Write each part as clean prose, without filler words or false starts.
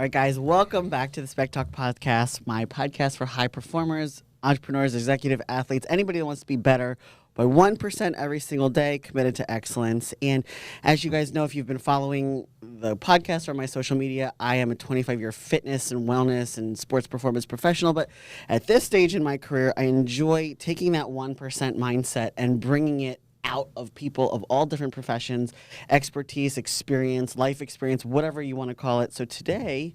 All right, guys, welcome back to the SpecTalk podcast, my podcast for high performers, entrepreneurs, executive athletes, anybody that wants to be better by 1% every single day, committed to excellence. And as you guys know, if you've been following the podcast or my social media, I am a 25-year fitness and wellness and sports performance professional. But at this stage in my career, I enjoy taking that 1% mindset and bringing it out of people of all different professions, expertise, experience, life experience, whatever you want to call it. So today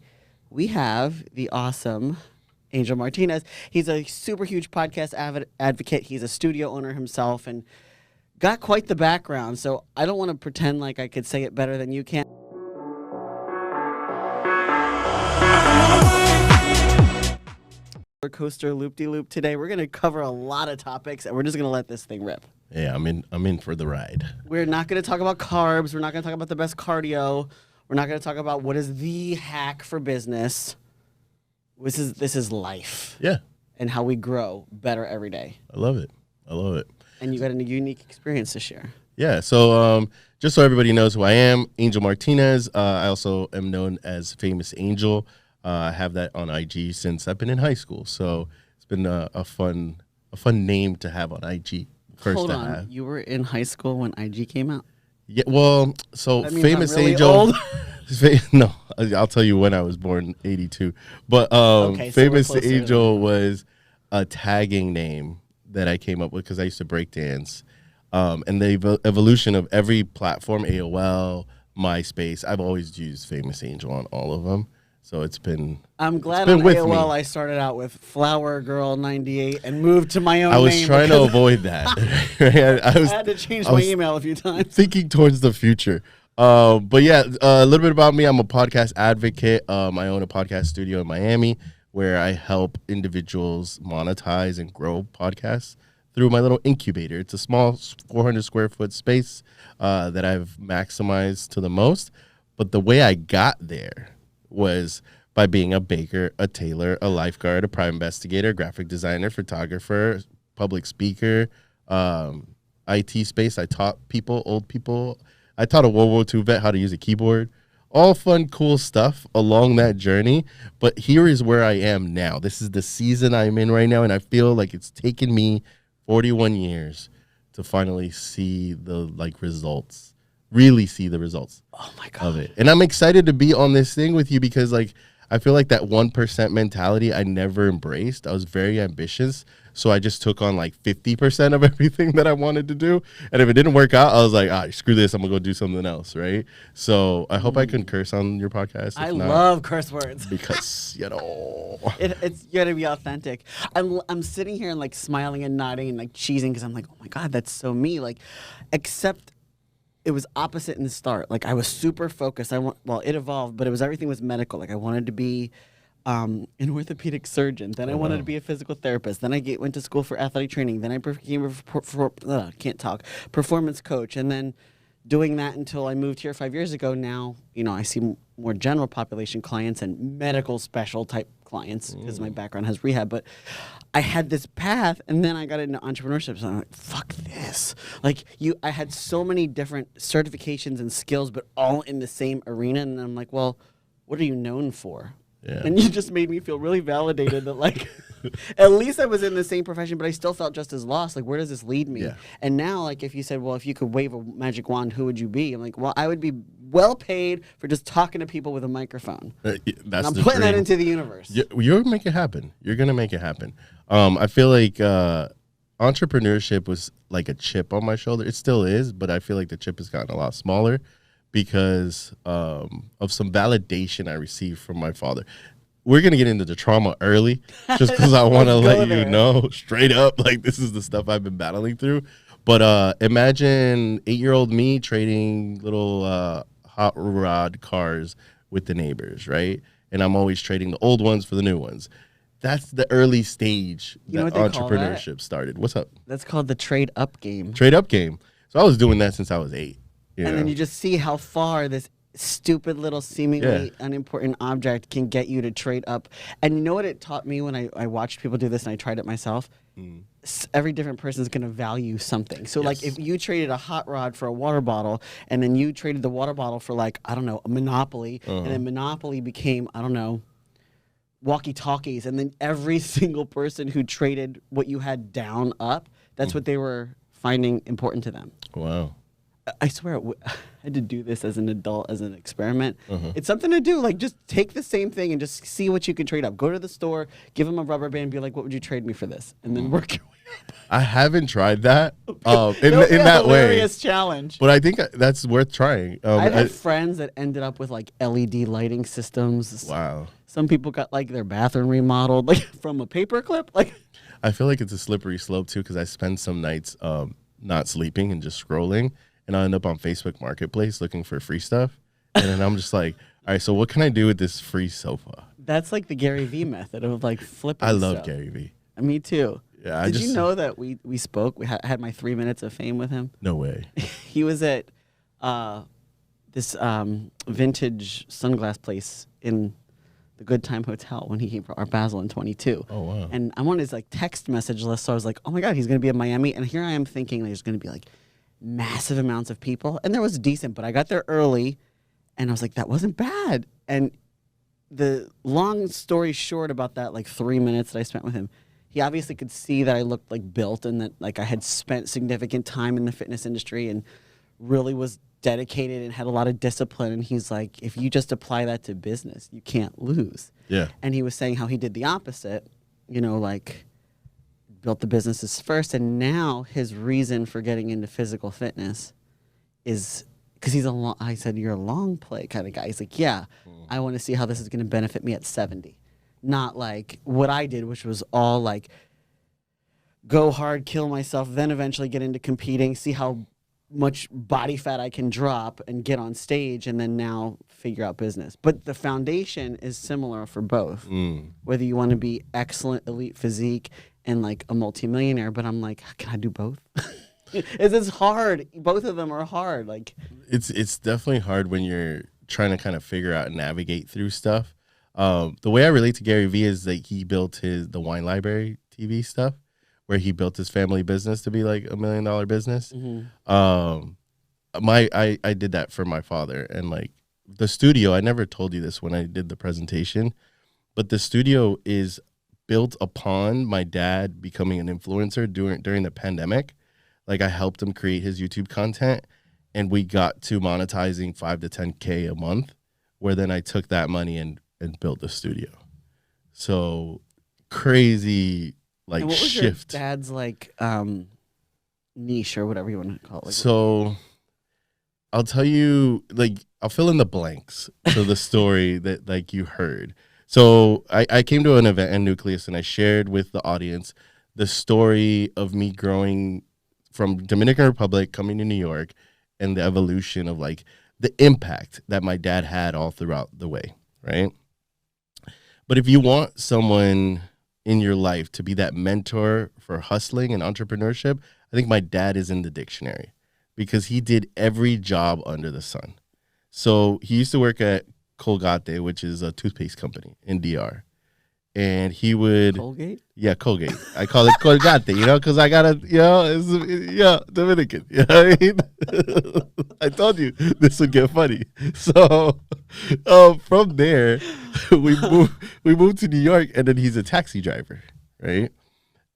we have the awesome Angel Martinez. He's a super huge podcast advocate. He's a studio owner himself and got quite the background. So I don't want to pretend like I could say it better than you can. Coaster loop-de-loop today. We're going to cover a lot of topics and we're just going to let this thing rip. Yeah, I'm in for the ride. We're not going to talk about carbs. We're not going to talk about the best cardio. We're not going to talk about what is the hack for business. This is life. Yeah. And how we grow better every day. I love it. And you got a unique experience to share. Yeah. So just so everybody knows who I am, Angel Martinez. I also am known as Famous Angel. I have that on IG since I've been in high school. So it's been a fun name to have on IG. Hold on. You were in high school when IG came out? Yeah. Well, so that means Famous I'm really Angel. Old. No, I'll tell you when I was born, 82. But Okay, so Famous Angel was a tagging name that I came up with because I used to break dance. And the evolution of every platform, AOL, MySpace, I've always used Famous Angel on all of them. So it's been. I'm glad on AOL I started out with Flower Girl 98 and moved to my own name. I was trying to avoid that. I had to change my email a few times. Thinking towards the future. But yeah, a little bit about me. I'm a podcast advocate. I own a podcast studio in Miami where I help individuals monetize and grow podcasts through my little incubator. It's a small 400 square foot space that I've maximized to the most. But the way I got there was by being a baker, a tailor, a lifeguard, a private investigator, graphic designer, photographer, public speaker, IT space. I taught people, old people. I taught a World War II vet how to use a keyboard. All fun, cool stuff along that journey. But here is where I am now. This is the season I'm in right now, and I feel like it's taken me 41 years to finally see the results. Really see the results of it. And I'm excited to be on this thing with you because I feel like that 1% mentality I never embraced. I was very ambitious. So I just took on 50% of everything that I wanted to do. And if it didn't work out, I was like, screw this. I'm going to go do something else, right? So I hope I can curse on your podcast. I love curse words. Because, it's you got to be authentic. I'm sitting here and smiling and nodding and cheesing because I'm like, oh my God, that's so me. Except it was opposite in the start. I was super focused. It evolved, but everything was medical. I wanted to be an orthopedic surgeon. Then I wanted to be a physical therapist. Then I went to school for athletic training. Then I became a performance coach. And then doing that until I moved here 5 years ago. Now, I see more general population clients and medical special type clients because my background has rehab. But I had this path, and then I got into entrepreneurship. So I'm like, fuck this. I had so many different certifications and skills, but all in the same arena. And I'm like, well, what are you known for? Yeah. And you just made me feel really validated that at least I was in the same profession, but I still felt just as lost. Where does this lead me? Yeah. And now, if you said, well, if you could wave a magic wand, who would you be? I'm like, well, I would be well paid for just talking to people with a microphone. That's I'm putting that into the universe. You'll make it happen. You're going to make it happen. I feel like entrepreneurship was like a chip on my shoulder. It still is, but I feel like the chip has gotten a lot smaller because of some validation I received from my father. We're going to get into the trauma early just because I want to let you know straight up, this is the stuff I've been battling through. But imagine 8-year-old me trading little hot rod cars with the neighbors, right? And I'm always trading the old ones for the new ones. That's the early stage that entrepreneurship started. What's up? That's called the trade up game. Trade up game. So I was doing that since I was 8. And then you just see how far this stupid little seemingly unimportant object can get you to trade up. And you know what it taught me when I watched people do this and I tried it myself? Every different person is going to value something. So like if you traded a hot rod for a water bottle and then you traded the water bottle for like, I don't know, a Monopoly, and then Monopoly became, I don't know, walkie-talkies, and then every single person who traded what you had down up, that's what they were finding important to them. Wow. I swear, I had to do this as an adult, as an experiment. It's something to do. Like, just take the same thing and just see what you can trade up. Go to the store, give them a rubber band, be like, what would you trade me for this? And then work your way up. I haven't tried that in that way. Hilarious challenge. But I think that's worth trying. I've had friends that ended up with, like, LED lighting systems. Wow. Some people got, like, their bathroom remodeled, like, from a paperclip. Like, I feel like it's a slippery slope, too, because I spend some nights not sleeping and just scrolling. And I end up on Facebook Marketplace looking for free stuff. And then I'm just like, all right, so what can I do with this free sofa? That's like the Gary Vee method of like flipping I love stuff. Gary Vee. Me too. Yeah, Did you know that we spoke? We had my 3 minutes of fame with him. No way. He was at this vintage sunglass place in the Good Time Hotel when he came for Art Basel in 22. Oh, wow. And I'm on his like text message list, so I was like, oh my God, he's going to be in Miami. And here I am thinking there's going to be like massive amounts of people, and there was decent, but I got there early and I was like, that wasn't bad. And the long story short about that like 3 minutes that I spent with him, he obviously could see that I looked like built and that like I had spent significant time in the fitness industry and really was dedicated and had a lot of discipline. And he's like, if you just apply that to business, you can't lose. Yeah. And he was saying how he did the opposite, you know, like built the businesses first, and now his reason for getting into physical fitness is because he's I said, you're a long play kind of guy. He's like, yeah, I want to see how this is going to benefit me at 70. Not like what I did, which was all like go hard, kill myself, then eventually get into competing, see how much body fat I can drop and get on stage, and then now figure out business. But the foundation is similar for both. Whether you want to be excellent elite physique and like a multimillionaire, but I'm like, can I do both? It's hard. Both of them are hard. Like it's definitely hard when you're trying to kind of figure out and navigate through stuff. The way I relate to Gary Vee is that he built the Wine Library TV stuff, where he built his family business to be like $1 million business. I did that for my father, and like the studio, I never told you this when I did the presentation, but the studio is built upon my dad becoming an influencer during the pandemic. Like I helped him create his YouTube content, and we got to monetizing 5 to 10K a month, where then I took that money and built the studio. So crazy like and what was shift. Your dad's like niche or whatever you want to call it. Like, so I'll tell you, like I'll fill in the blanks to the story that like you heard. So I came to an event in Nucleus, and I shared with the audience the story of me growing from Dominican Republic, coming to New York, and the evolution of like the impact that my dad had all throughout the way, right? But if you want someone in your life to be that mentor for hustling and entrepreneurship, I think my dad is in the dictionary, because he did every job under the sun. So he used to work at Colgate, which is a toothpaste company in DR. And he would... Colgate? Yeah, Colgate. I call it Colgate, because I got to, Dominican. You know what I mean? I told you this would get funny. So from there, we moved to New York, and then he's a taxi driver, right?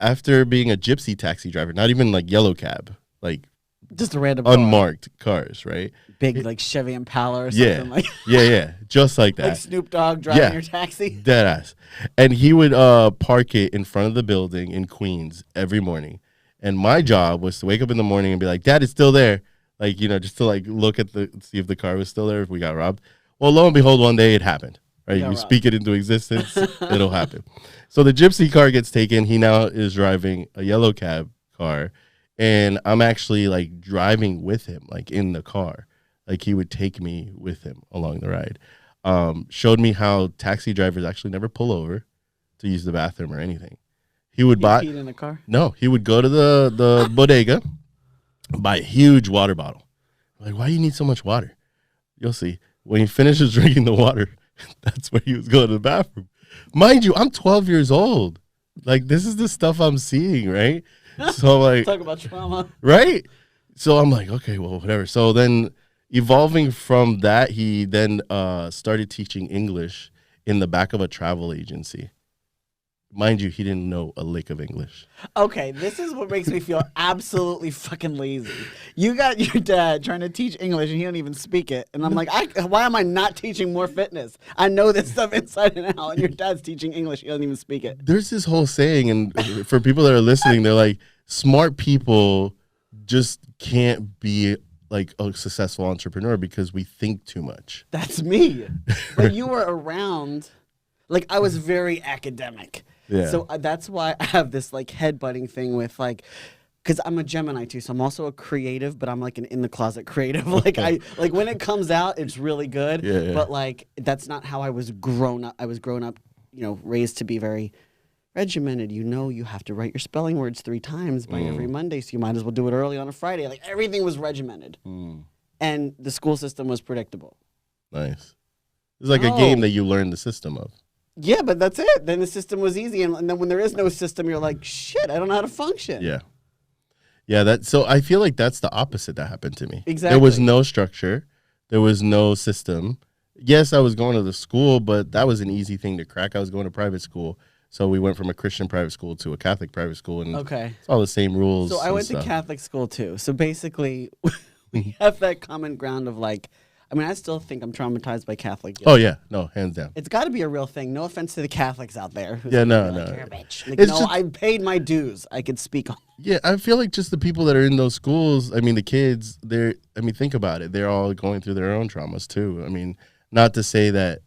After being a gypsy taxi driver, not even like yellow cab, like just a random unmarked cars, right? Big like Chevy Impala or something like yeah, just like that. Like Snoop Dogg driving your taxi. Dead ass. And he would park it in front of the building in Queens every morning. And my job was to wake up in the morning and be like, Dad, it's still there. Like, just to like look at see if the car was still there, if we got robbed. Well, lo and behold, one day it happened. Right? You speak it into existence, it'll happen. So the gypsy car gets taken. He now is driving a yellow cab car. And I'm actually like driving with him, like in the car. Like he would take me with him along the ride. Showed me how taxi drivers actually never pull over to use the bathroom or anything. He would buy... peed in the car? No, he would go to the bodega, buy a huge water bottle. I'm like, why do you need so much water? You'll see. When he finishes drinking the water, that's when he was going to the bathroom. Mind you, I'm 12 years old. Like, this is the stuff I'm seeing, right? So, like, Talk about trauma. right? So I'm like, okay, well, whatever. So then evolving from that, he then started teaching English in the back of a travel agency. Mind you, he didn't know a lick of English. Okay, this is what makes me feel absolutely fucking lazy. You got your dad trying to teach English and he don't even speak it. And I'm like, why am I not teaching more fitness? I know this stuff inside and out, and your dad's teaching English. He doesn't even speak it. There's this whole saying, and for people that are listening, they're like, smart people just can't be like a successful entrepreneur because we think too much. That's me. But you were around, like, I was very academic. Yeah. So that's why I have this like headbutting thing with like, because I'm a Gemini too, so I'm also a creative, but I'm like an in the closet creative. Like when it comes out, it's really good. Yeah. But like that's not how I was grown up. I was grown up, raised to be very regimented. You have to write your spelling words 3 times by every Monday, so you might as well do it early on a Friday. Like everything was regimented, and the school system was predictable. Nice. It's like a game that you learn the system of. Yeah, but that's it. Then the system was easy, and then when there is no system, you're like, shit, I don't know how to function. Yeah. Yeah, so I feel like that's the opposite that happened to me. Exactly. There was no structure. There was no system. Yes, I was going to the school, but that was an easy thing to crack. I was going to private school. So we went from a Christian private school to a Catholic private school, and it's all the same rules. So I went to Catholic school too. So basically, we have that common ground of like, I mean, I still think I'm traumatized by Catholic guilt. Oh, yeah. No, hands down. It's got to be a real thing. No offense to the Catholics out there. Who's Yeah, no. Like, you're a bitch. Like, It's no, just- I paid my dues. I could speak on. Yeah, I feel like just the people that are in those schools, I mean, the kids, think about it. They're all going through their own traumas too. I mean, not to say that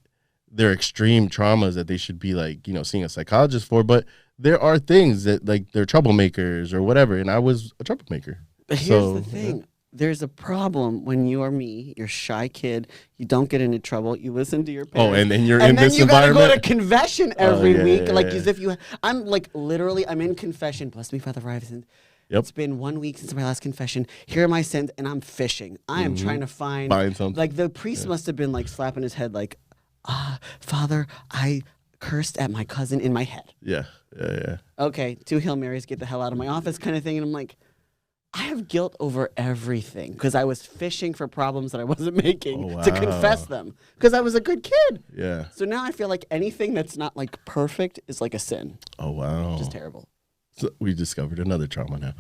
they're extreme traumas that they should be like, seeing a psychologist for, but there are things that like they're troublemakers or whatever. And I was a troublemaker. But here's the thing. There's a problem when you are me, you're a shy kid, you don't get into trouble, you listen to your parents. Oh, and then you're in this environment. And then you gotta go to environment? confession every yeah, week, yeah, like yeah. as if I'm like literally, I'm in confession. Bless me, Father Riveson. Yep. It's been 1 week since my last confession. Here are my sins, and I'm fishing. I am trying to find something. Like the priest must have been like slapping his head, like, Father, I cursed at my cousin in my head. Yeah. Okay, 2 Hail Marys, get the hell out of my office kind of thing. And I'm like, I have guilt over everything because I was fishing for problems that I wasn't making to confess them because I was a good kid. Yeah. So now I feel like anything that's not like perfect is like a sin. Oh, wow. Just terrible. So we discovered another trauma now.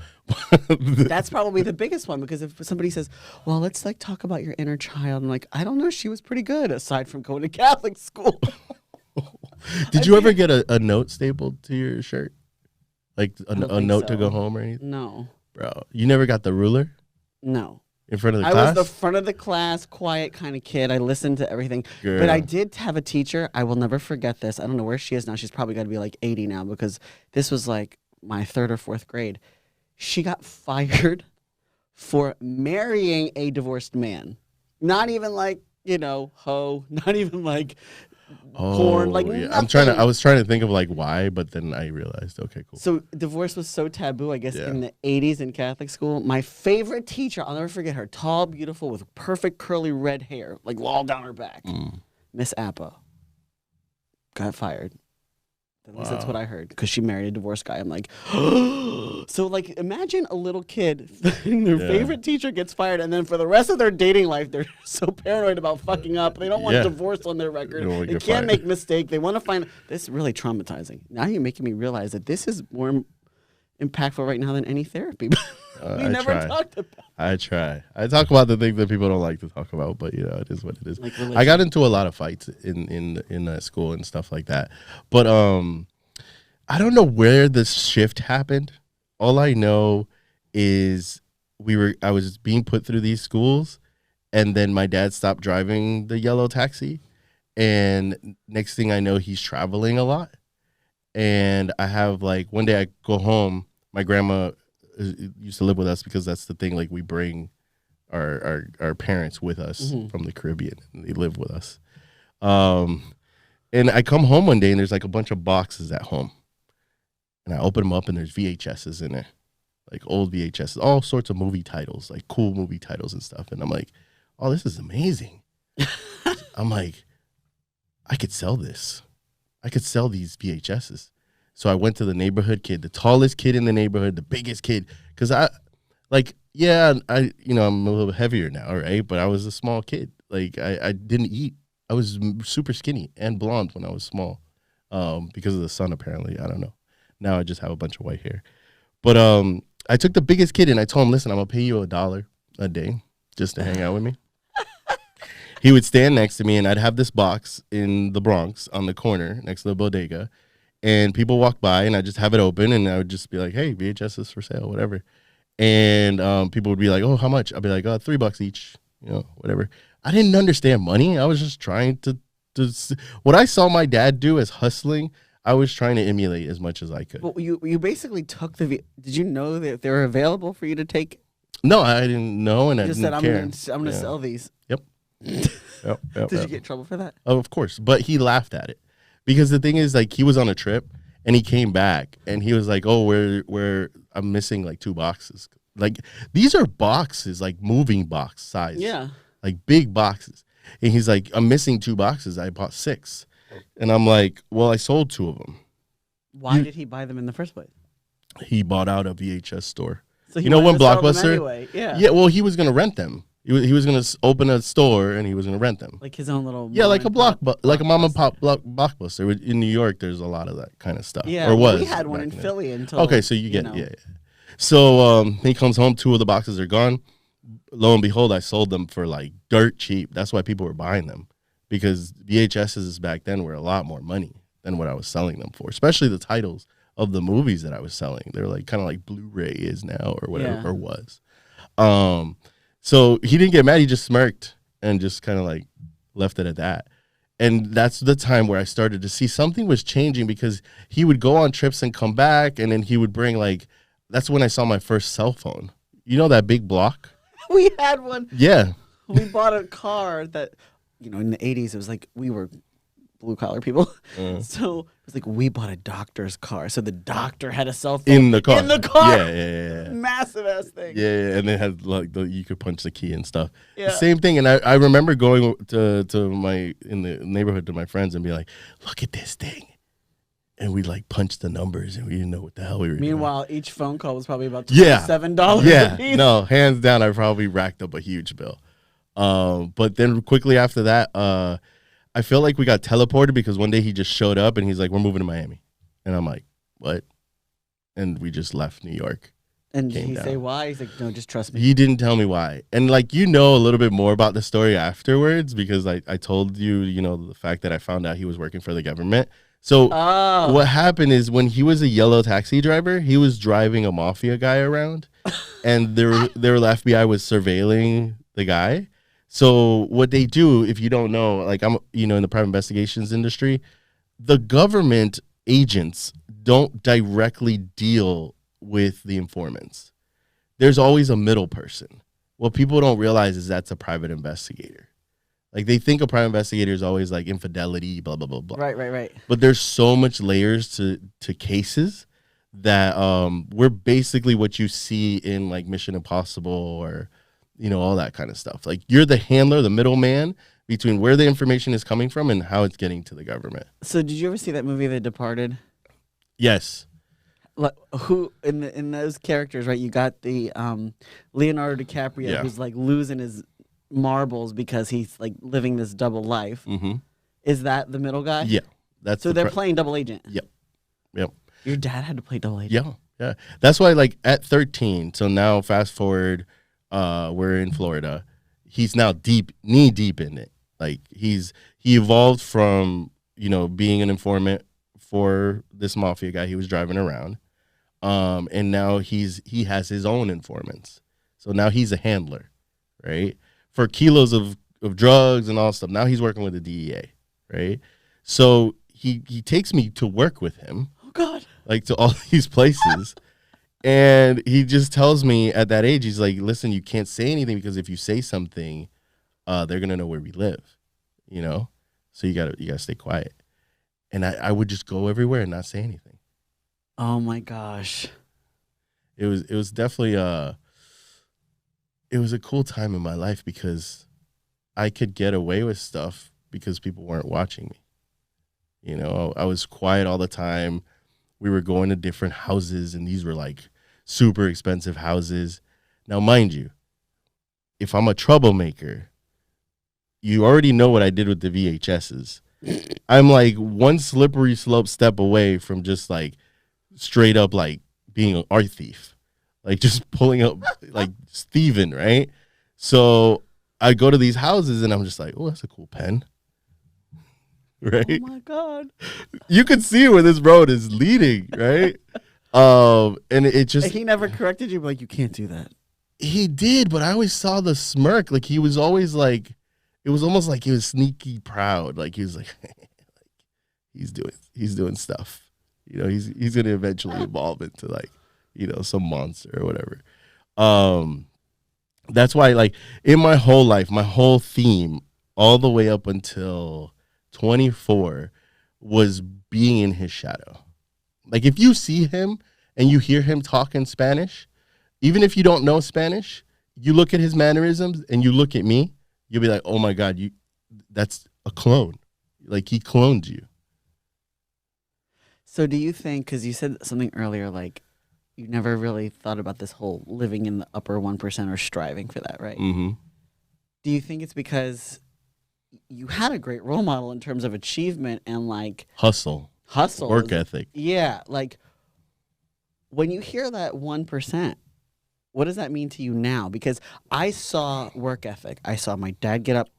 That's probably the biggest one because if somebody says, well, let's like talk about your inner child. I'm like, I don't know. She was pretty good aside from going to Catholic school. Did you ever get a note stapled to your shirt? Like a note to so. go home or anything? No. Bro, you never got the ruler No. in front of the I class? was the front of the class, quiet kind of kid. I listened to everything. Girl. But I did have a teacher. I will never forget this. I don't know where she is now. She's probably got to be like 80 now because this was like my 3rd or 4th grade. She got fired for marrying a divorced man. Not even like, hoe. Not even like porn. Like yeah. nothing. I was trying to think of like why, but then I realized, okay, cool. So divorce was so taboo, I guess, Yeah. in the 80s in Catholic school. My favorite teacher, I'll never forget her, tall, beautiful, with perfect curly red hair, like all down her back. Miss Appa got fired. At least that's what I heard, because she married a divorced guy. I'm like, so like imagine a little kid, their favorite teacher gets fired, and then for the rest of their dating life, they're so paranoid about fucking up. They don't want divorce on their record. don't wanna They get can't fired. make mistake. They want to find. This is really traumatizing. Now you're making me realize that this is more impactful right now than any therapy. We never talked about. I try. I talk about the things that people don't like to talk about, but it is what it is. Like I got into a lot of fights in school and stuff like that, but I don't know where this shift happened. All I know is I was being put through these schools, and then my dad stopped driving the yellow taxi, and next thing I know, he's traveling a lot, and I have like one day I go home. My grandma used to live with us because that's the thing. Like we bring our parents with us from the Caribbean, and they live with us. And I come home one day and there's like a bunch of boxes at home, and I open them up and there's VHSs in there, like old VHSs, all sorts of movie titles, like cool movie titles and stuff. And I'm like, oh, this is amazing. I'm like, I could sell this. I could sell these VHSs. So I went to the neighborhood kid, the tallest kid in the neighborhood, the biggest kid. Because I'm a little bit heavier now, right? But I was a small kid. Like, I didn't eat. I was super skinny and blonde when I was small because of the sun, apparently. I don't know. Now I just have a bunch of white hair. But I took the biggest kid and I told him, listen, I'm going to pay you $1 a day just to hang out with me. He would stand next to me, and I'd have this box in the Bronx on the corner next to the bodega. And people walk by, and I'd just have it open, and I would just be like, hey, VHS is for sale, whatever. And people would be like, oh, how much? I'd be like, $3 each, whatever. I didn't understand money. I was just trying to what I saw my dad do as hustling, I was trying to emulate as much as I could. Well, you basically took did you know that they were available for you to take? No, I didn't know, and I just didn't said, care. I'm going to sell these. Yep. Yep. Did you get in trouble for that? Oh, of course. But he laughed at it. Because the thing is, like, he was on a trip, and he came back, and he was like, oh, I'm missing, like, 2 boxes. Like, these are boxes, like, moving box size. Yeah. Like, big boxes. And he's like, I'm missing 2 boxes. I bought 6. And I'm like, well, I sold 2 of them. Why did he buy them in the first place? He bought out a VHS store. So he when wanted to sell them Blockbuster? anyway. Yeah. Yeah, well, he was going to rent them. He was going to open a store, and he was going to rent them. Like his own little like a like a mom and pop Blockbuster. In New York, there's a lot of that kind of stuff. Yeah, or was. we had one in Philly until. Okay, so you get it. Yeah. So he comes home, 2 of the boxes are gone. Lo and behold, I sold them for like dirt cheap. That's why people were buying them, because VHSs back then were a lot more money than what I was selling them for, especially the titles of the movies that I was selling. They're like kind of like Blu-ray is now or whatever, or was. So he didn't get mad. He just smirked and just kind of like left it at that. And that's the time where I started to see something was changing, because he would go on trips and come back, and then he would bring that's when I saw my first cell phone. You know that big block? We had one. Yeah. We bought a car that, in the 80s, it was like we were blue collar people. So it was like we bought a doctor's car. So the doctor had a cell phone in the car. Yeah. Massive ass thing. Yeah. And it had you could punch the key and stuff. Yeah. The same thing. And I remember going to in the neighborhood to my friends and be like, look at this thing. And we punched the numbers, and we didn't know what the hell we were doing. Meanwhile, each phone call was probably about $27. Yeah. No, hands down, I probably racked up a huge bill. But then quickly after that, I feel like we got teleported, because one day he just showed up and he's like, we're moving to Miami. And I'm like, what? And we just left New York. And did he say why? He's like, no, just trust me. He didn't tell me why. And a little bit more about the story afterwards, because I told you, the fact that I found out he was working for the government. So what happened is, when he was a yellow taxi driver, he was driving a mafia guy around, and the FBI was surveilling the guy. So what they do, if you don't know, I'm in the private investigations industry, the government agents don't directly deal with the informants. There's always a middle person. What people don't realize is that's a private investigator. They think a private investigator is always infidelity, blah, blah, blah, blah. Right. But there's so much layers to cases that we're basically what you see in Mission Impossible or, all that kind of stuff. You're the handler, the middleman between where the information is coming from and how it's getting to the government. So did you ever see that movie, The Departed? Yes. Who in those characters, right? You got the Leonardo DiCaprio, who's losing his marbles because he's living this double life. Mm-hmm. Is that the middle guy? Yeah, that's so they're playing double agent. Yep. Your dad had to play double agent. Yeah. That's why at 13. So now fast forward, we're in Florida. He's now knee deep in it. He evolved from being an informant for this mafia guy he was driving around, and now he has his own informants. So now he's a handler, right? For kilos of drugs and all stuff. Now he's working with the DEA, right? So he takes me to work with him. Oh, God. To all these places. And he just tells me at that age, he's like, listen, you can't say anything, because if you say something, they're going to know where we live, So you gotta stay quiet. And I would just go everywhere and not say anything. Oh, my gosh. It was definitely it was a cool time in my life, because I could get away with stuff because people weren't watching me. You know, I was quiet all the time. We were going to different houses, and these were like super expensive houses. Now, mind you, if I'm a troublemaker, you already know what I did with the VHSs. I'm like one slippery slope step away from just like straight up like being an art thief, like just pulling up like thieving, right? So I go to these houses and I'm just like, oh, that's a cool pen, right? Oh my God. You can see where this road is leading, right? And it just He never corrected you, but like, you can't do that. he did, but I always saw the smirk. Like he was always like, it was almost like he was sneaky proud. Like he was like, he's doing stuff. You know, he's gonna eventually evolve into like, you know, some monster or whatever. That's why like in my whole life, my whole theme, all the way up until 24, was being in his shadow. Like if you see him and you hear him talk in Spanish, even if you don't know Spanish, you look at his mannerisms and you look at me, you'll be like, oh my God, that's a clone. Like he cloned you. So do you think, because you said something earlier, like you never really thought about this whole living in the upper 1% or striving for that, right? Mm-hmm. Do you think it's because you had a great role model in terms of achievement and like Hustle, work ethic? Yeah. Like when you hear that 1%, what does that mean to you now? Because I saw work ethic. I saw my dad get up,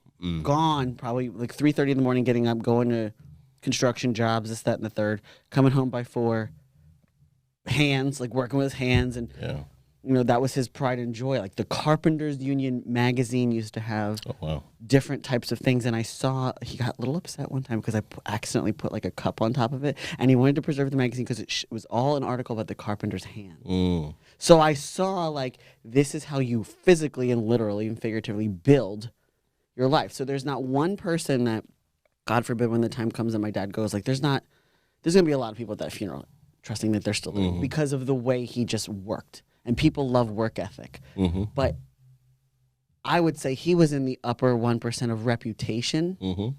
gone, probably like 3:30 in the morning, getting up, going to construction jobs, this, that, and the third, coming home by 4, hands, like working with his hands. And, you know, that was his pride and joy. Like the Carpenters Union magazine used to have different types of things. And I saw, he got a little upset one time because I accidentally put like a cup on top of it. And he wanted to preserve the magazine because it was all an article about the carpenter's hand. So I saw like, this is how you physically and literally and figuratively build your life. So there's not one person that, God forbid, when the time comes and my dad goes, like there's going to be a lot of people at that funeral trusting that they're still living because of the way he just worked. And people love work ethic. But I would say he was in the upper 1% of reputation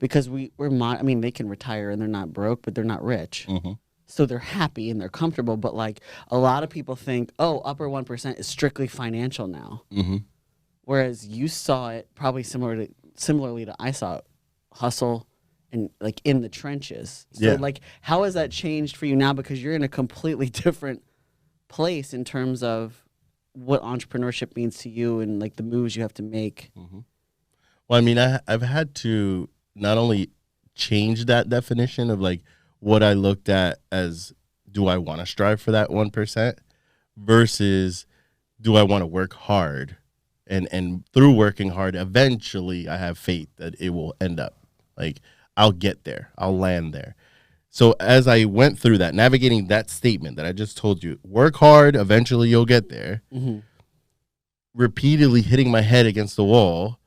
because I mean, they can retire and they're not broke, but they're not rich. So they're happy and they're comfortable. But like a lot of people think, oh, upper 1% is strictly financial now. Whereas you saw it probably similarly to I saw it, hustle and like in the trenches. So like, how has that changed for you now? Because you're in a completely different place in terms of what entrepreneurship means to you and like the moves you have to make. Well, I mean, I've had to not only change that definition of like what I looked at as, do I want to strive for that 1% versus do I want to work hard? And through working hard, eventually I have faith that it will end up. Like, I'll get there. I'll land there. So as I went through that, navigating that statement that I just told you, work hard, eventually you'll get there, repeatedly hitting my head against the wall,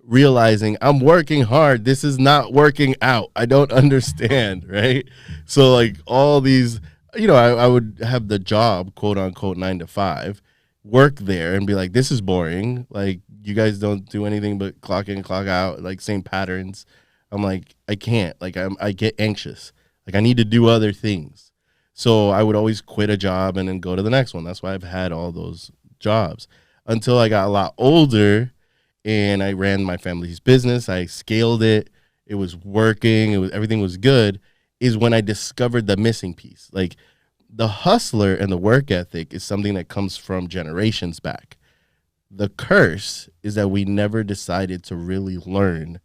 realizing I'm working hard. This is not working out. I don't understand, right? So like all these, you know, I would have the job, quote unquote, 9 to 5, work there and be like, this is boring. Like, you guys don't do anything but clock in, clock out, like same patterns. I'm like, I can't. Like, I get anxious. Like, I need to do other things. So I would always quit a job and then go to the next one. That's why I've had all those jobs until I got a lot older and I ran my family's business. I scaled it. It was working. Everything was good, is when I discovered the missing piece. Like, the hustler and the work ethic is something that comes from generations back. The curse is that we never decided to really learn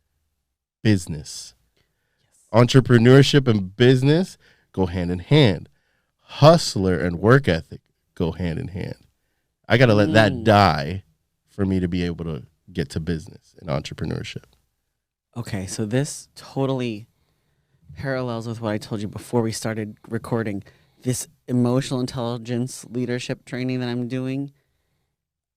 business. Entrepreneurship and business go hand in hand. Hustler and work ethic go hand in hand. I got to let that die for me to be able to get to business and entrepreneurship. Okay, so this totally parallels with what I told you before we started recording. This emotional intelligence leadership training that I'm doing,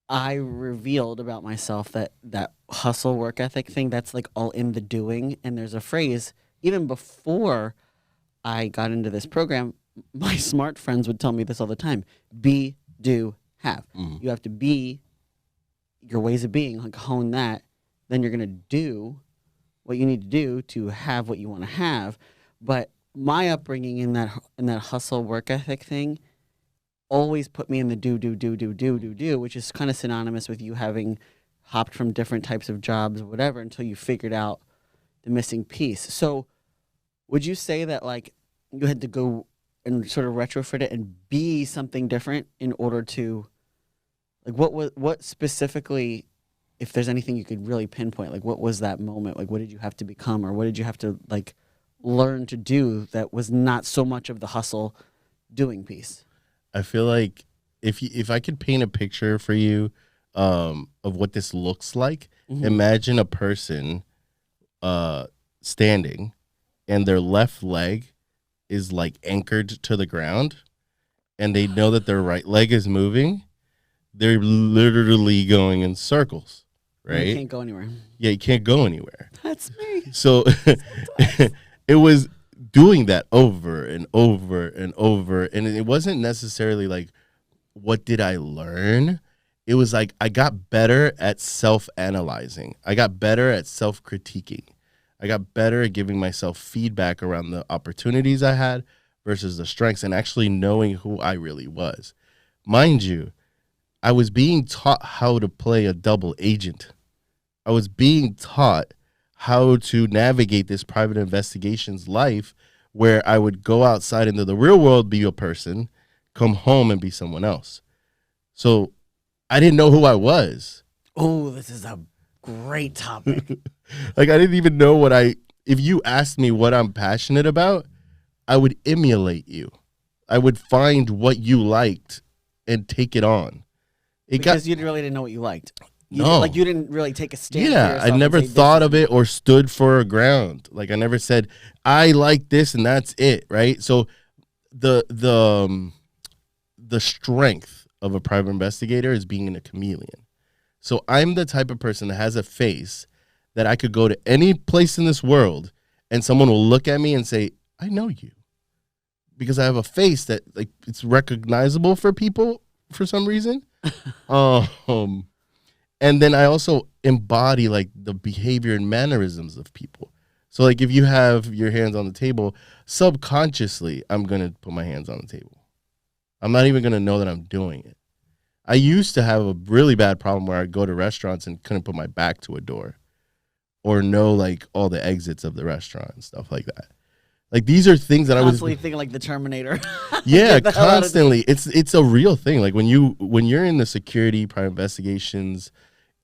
I revealed about myself that hustle work ethic thing, that's like all in the doing. And there's a phrase, even before I got into this program, my smart friends would tell me this all the time: be, do, have. You have to be your ways of being, like hone that, then you're going to do what you need to do to have what you want to have. But my upbringing in that hustle work ethic thing always put me in the do, which is kind of synonymous with you having hopped from different types of jobs or whatever until you figured out the missing piece. So would you say that like you had to go and sort of retrofit it and be something different in order to, like, what specifically, if there's anything you could really pinpoint, like what was that moment? Like what did you have to become, or what did you have to like learn to do that was not so much of the hustle doing piece? I feel like if I could paint a picture for you of what this looks like, imagine a person standing and their left leg is like anchored to the ground and they know that their right leg is moving. They're literally going in circles, right? You can't go anywhere. Yeah, you can't go anywhere. That's me. So it was doing that over and over and over. And it wasn't necessarily like, what did I learn? It was like I got better at self-analyzing. I got better at self-critiquing. I got better at giving myself feedback around the opportunities I had versus the strengths and actually knowing who I really was. Mind you, I was being taught how to play a double agent. I was being taught how to navigate this private investigations life where I would go outside into the real world, be a person, come home and be someone else. So I didn't know who I was. Oh, this is a great topic. Like I didn't even know if you asked me what I'm passionate about, I would emulate you. I would find what you liked and take it on. Because you really didn't know what you liked. No. Like you didn't really take a stand. Yeah, I never thought of it or stood for a ground. Like I never said, I like this and that's it, right? So the strength of a private investigator is being a chameleon. So I'm the type of person that has a face that I could go to any place in this world and someone will look at me and say, I know you. Because I have a face that like it's recognizable for people for some reason. And then I also embody like the behavior and mannerisms of people. So like if you have your hands on the table, subconsciously, I'm going to put my hands on the table. I'm not even going to know that I'm doing it. I used to have a really bad problem where I'd go to restaurants and couldn't put my back to a door or know like all the exits of the restaurant and stuff like that. Like these are things that constantly thinking like the Terminator. Yeah, constantly. It's a real thing. Like when you're in the security, private investigations,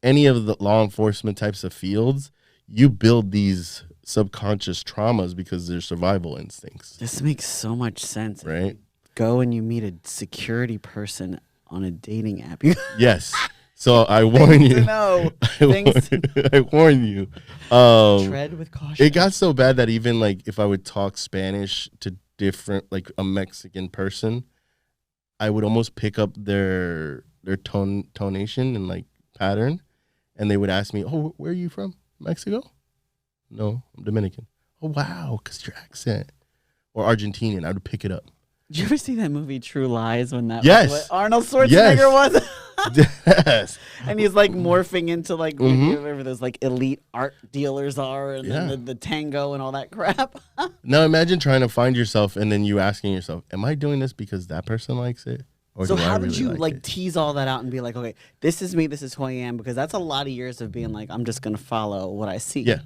any of the law enforcement types of fields, you build these subconscious traumas because they're survival instincts. This makes so much sense. Right? Go and you meet a security person on a dating app. Yes. So I warn you. I warn you. Tread with caution. It got so bad that even like if I would talk Spanish to different, like a Mexican person, I would almost pick up their tonation and like pattern, and they would ask me, "Oh, where are you from? Mexico?" "No, I'm Dominican." "Oh, wow, because your accent." Or Argentinian, I would pick it up. Did you ever see that movie True Lies when that yes. was what Arnold Schwarzenegger was? Yes. And he's like morphing into like whatever those like elite art dealers are and then the tango and all that crap. Now imagine trying to find yourself and then you asking yourself, am I doing this because that person likes it? Or so how did really you like it? tease all that out and be like, okay, this is me, this is who I am? Because that's a lot of years of being like, I'm just going to follow what I see. Yeah.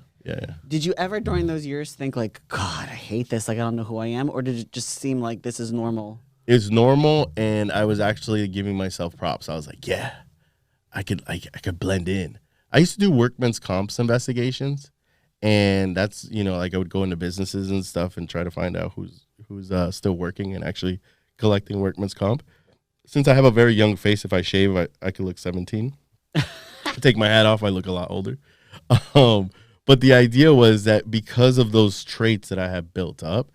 Did you ever during those years think like, God, I hate this, like I don't know who I am? Or did it just seem like this is normal? It's normal, and I was actually giving myself props. I was like, yeah, I could blend in. I used to do workman's comps investigations, and that's, like I would go into businesses and stuff and try to find out who's still working and actually collecting workman's comp. Since I have a very young face, if I shave, I could look 17. I take my hat off, I look a lot older. But the idea was that because of those traits that I have built up,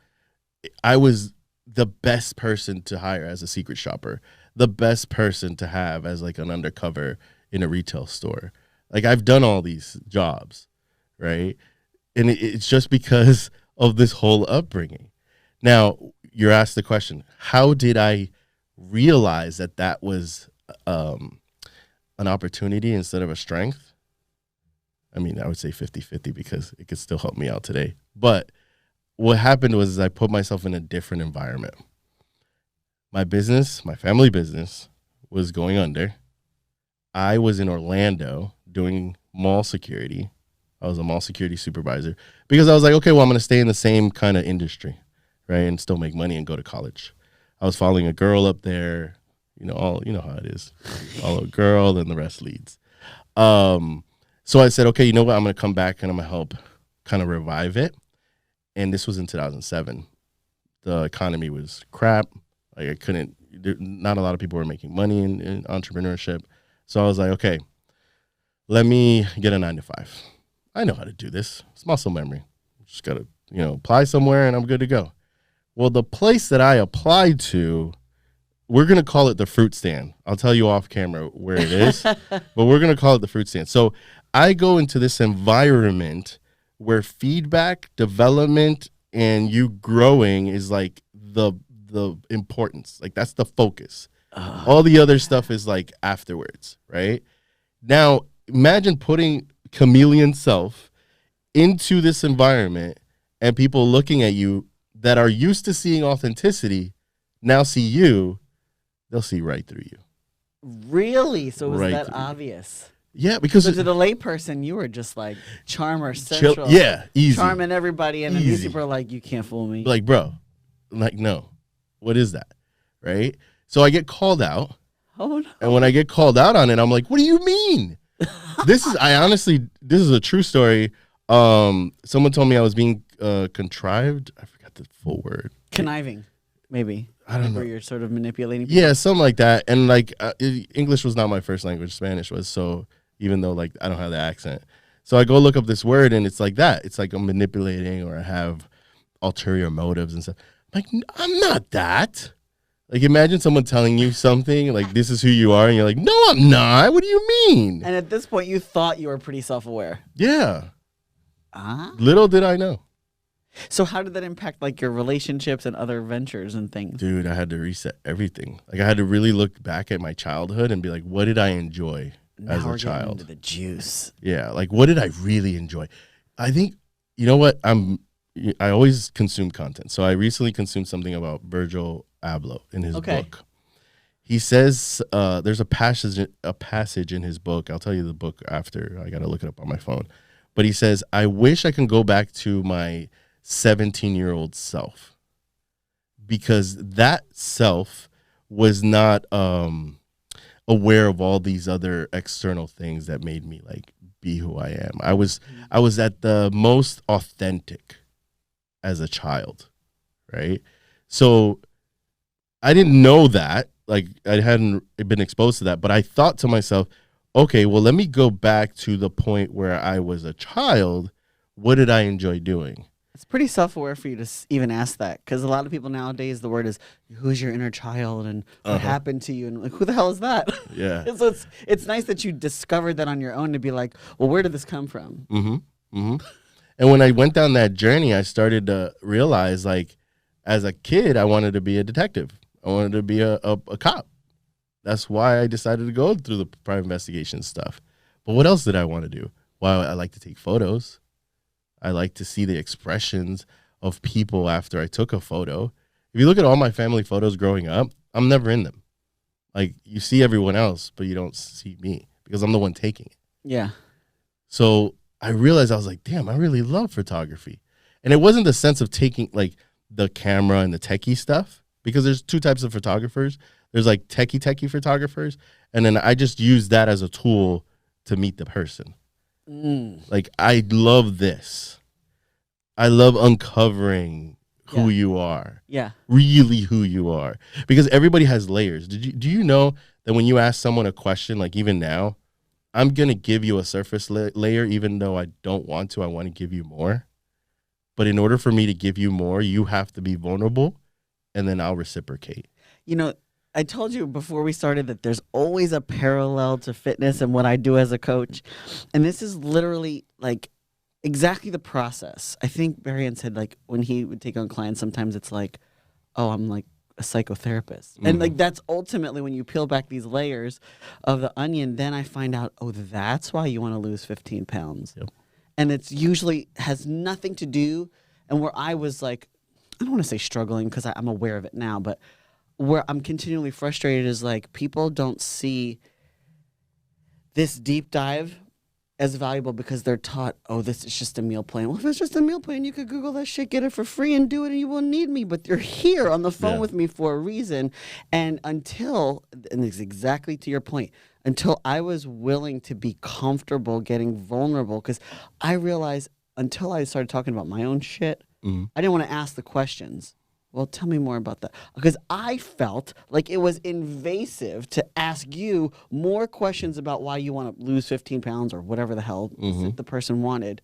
I was the best person to hire as a secret shopper, the best person to have as like an undercover in a retail store. Like I've done all these jobs, right? And it's just because of this whole upbringing. Now, you're asked the question, how did I realize that was an opportunity instead of a strength? I mean, I would say 50-50 because it could still help me out today. But what happened was I put myself in a different environment. My business, my family business, was going under. I was in Orlando doing mall security. I was a mall security supervisor because I was like, okay, well, I'm going to stay in the same kind of industry, right, and still make money and go to college. I was following a girl up there, you know how it is. Follow a girl, then the rest leads. So I said, okay, you know what? I'm going to come back and I'm going to help kind of revive it. And this was in 2007. The economy was crap. Like not a lot of people were making money in entrepreneurship. So I was like, okay, let me get a 9-to-5. I know how to do this. It's muscle memory. Just got to, apply somewhere and I'm good to go. Well, the place that I applied to, we're going to call it the fruit stand. I'll tell you off camera where it is, but we're going to call it the fruit stand. So I go into this environment where feedback, development, and you growing is like the importance. Like that's the focus. All the other stuff is like afterwards, right? Now, imagine putting chameleon self into this environment and people looking at you that are used to seeing authenticity now see you, they'll see right through you. Really? So it was Right that through. obvious? Yeah, because So to the layperson, you were just like charmer central. Yeah, easy. Charming everybody, and then Easy. these people are like, you can't fool me. Like, bro, like, no. What is that? Right? So I get called out. Oh, no. And when I get called out on it, I'm like, what do you mean? This is a true story. Someone told me I was being contrived. I forgot the full word. Conniving, maybe. I don't know. Where you're sort of manipulating people. Yeah, something like that. And like English was not my first language. Like was. So even though like I don't have the accent. So I go look up this word and it's like that. It's like I'm manipulating or I have ulterior motives and stuff. Like, I'm not that. Like, imagine someone telling you something, like, this is who you are, and you're like, no, I'm not. What do you mean? And at this point, you thought you were pretty self-aware. Yeah. Ah. Little did I know. So how did that impact, like, your relationships and other ventures and things? Dude, I had to reset everything. Like, I had to really look back at my childhood and be like, what did I enjoy as a child? Into the juice. Yeah, like, what did I really enjoy? I think, you know what? I always consume content. So I recently consumed something about Virgil Abloh in his book. He says there's a passage in his book. I'll tell you the book after. I got to look it up on my phone. But he says, I wish I can go back to my 17-year-old self because that self was not aware of all these other external things that made me like be who I am. I was at the most authentic as a child, right? So I didn't know that, like I hadn't been exposed to that, but I thought to myself, okay, well, let me go back to the point where I was a child. What did I enjoy doing? It's pretty self-aware for you to even ask that because a lot of people nowadays, the word is, who's your inner child and what happened to you? And like, who the hell is that? Yeah. So it's nice that you discovered that on your own to be like, well, where did this come from? Mm-hmm. Mm-hmm. And when I went down that journey, I started to realize, like, as a kid, I wanted to be a detective. I wanted to be a cop. That's why I decided to go through the private investigation stuff. But what else did I want to do? Well, I like to take photos. I like to see the expressions of people after I took a photo. If you look at all my family photos growing up, I'm never in them. Like, you see everyone else, but you don't see me because I'm the one taking it. Yeah. So I realized, I was like, damn, I really love photography. And it wasn't the sense of taking like the camera and the techie stuff, because there's two types of photographers. There's like techie photographers. And then I just use that as a tool to meet the person. Like, I love this. I love uncovering who you are. Yeah. Really who you are. Because everybody has layers. Do you know that when you ask someone a question, like even now, I'm going to give you a surface layer, even though I don't want to. I want to give you more. But in order for me to give you more, you have to be vulnerable, and then I'll reciprocate. You know, I told you before we started that there's always a parallel to fitness and what I do as a coach. And this is literally like exactly the process. I think Barry said, like, when he would take on clients, sometimes it's like, oh, I'm like a psychotherapist. And like that's ultimately when you peel back these layers of the onion, then I find out, oh, that's why you want to lose 15 pounds. Yep. And it's usually has nothing to do, and where I was like, I don't want to say struggling because I'm aware of it now, but where I'm continually frustrated is like people don't see this deep dive as valuable because they're taught, oh, this is just a meal plan. Well, if it's just a meal plan, you could Google that shit, get it for free, and do it, and you won't need me. But you're here on the phone with me for a reason. And until, and it's exactly to your point, until I was willing to be comfortable getting vulnerable, because I realized until I started talking about my own shit, I didn't want to ask the questions. Well, tell me more about that. Because I felt like it was invasive to ask you more questions about why you want to lose 15 pounds or whatever the hell the person wanted.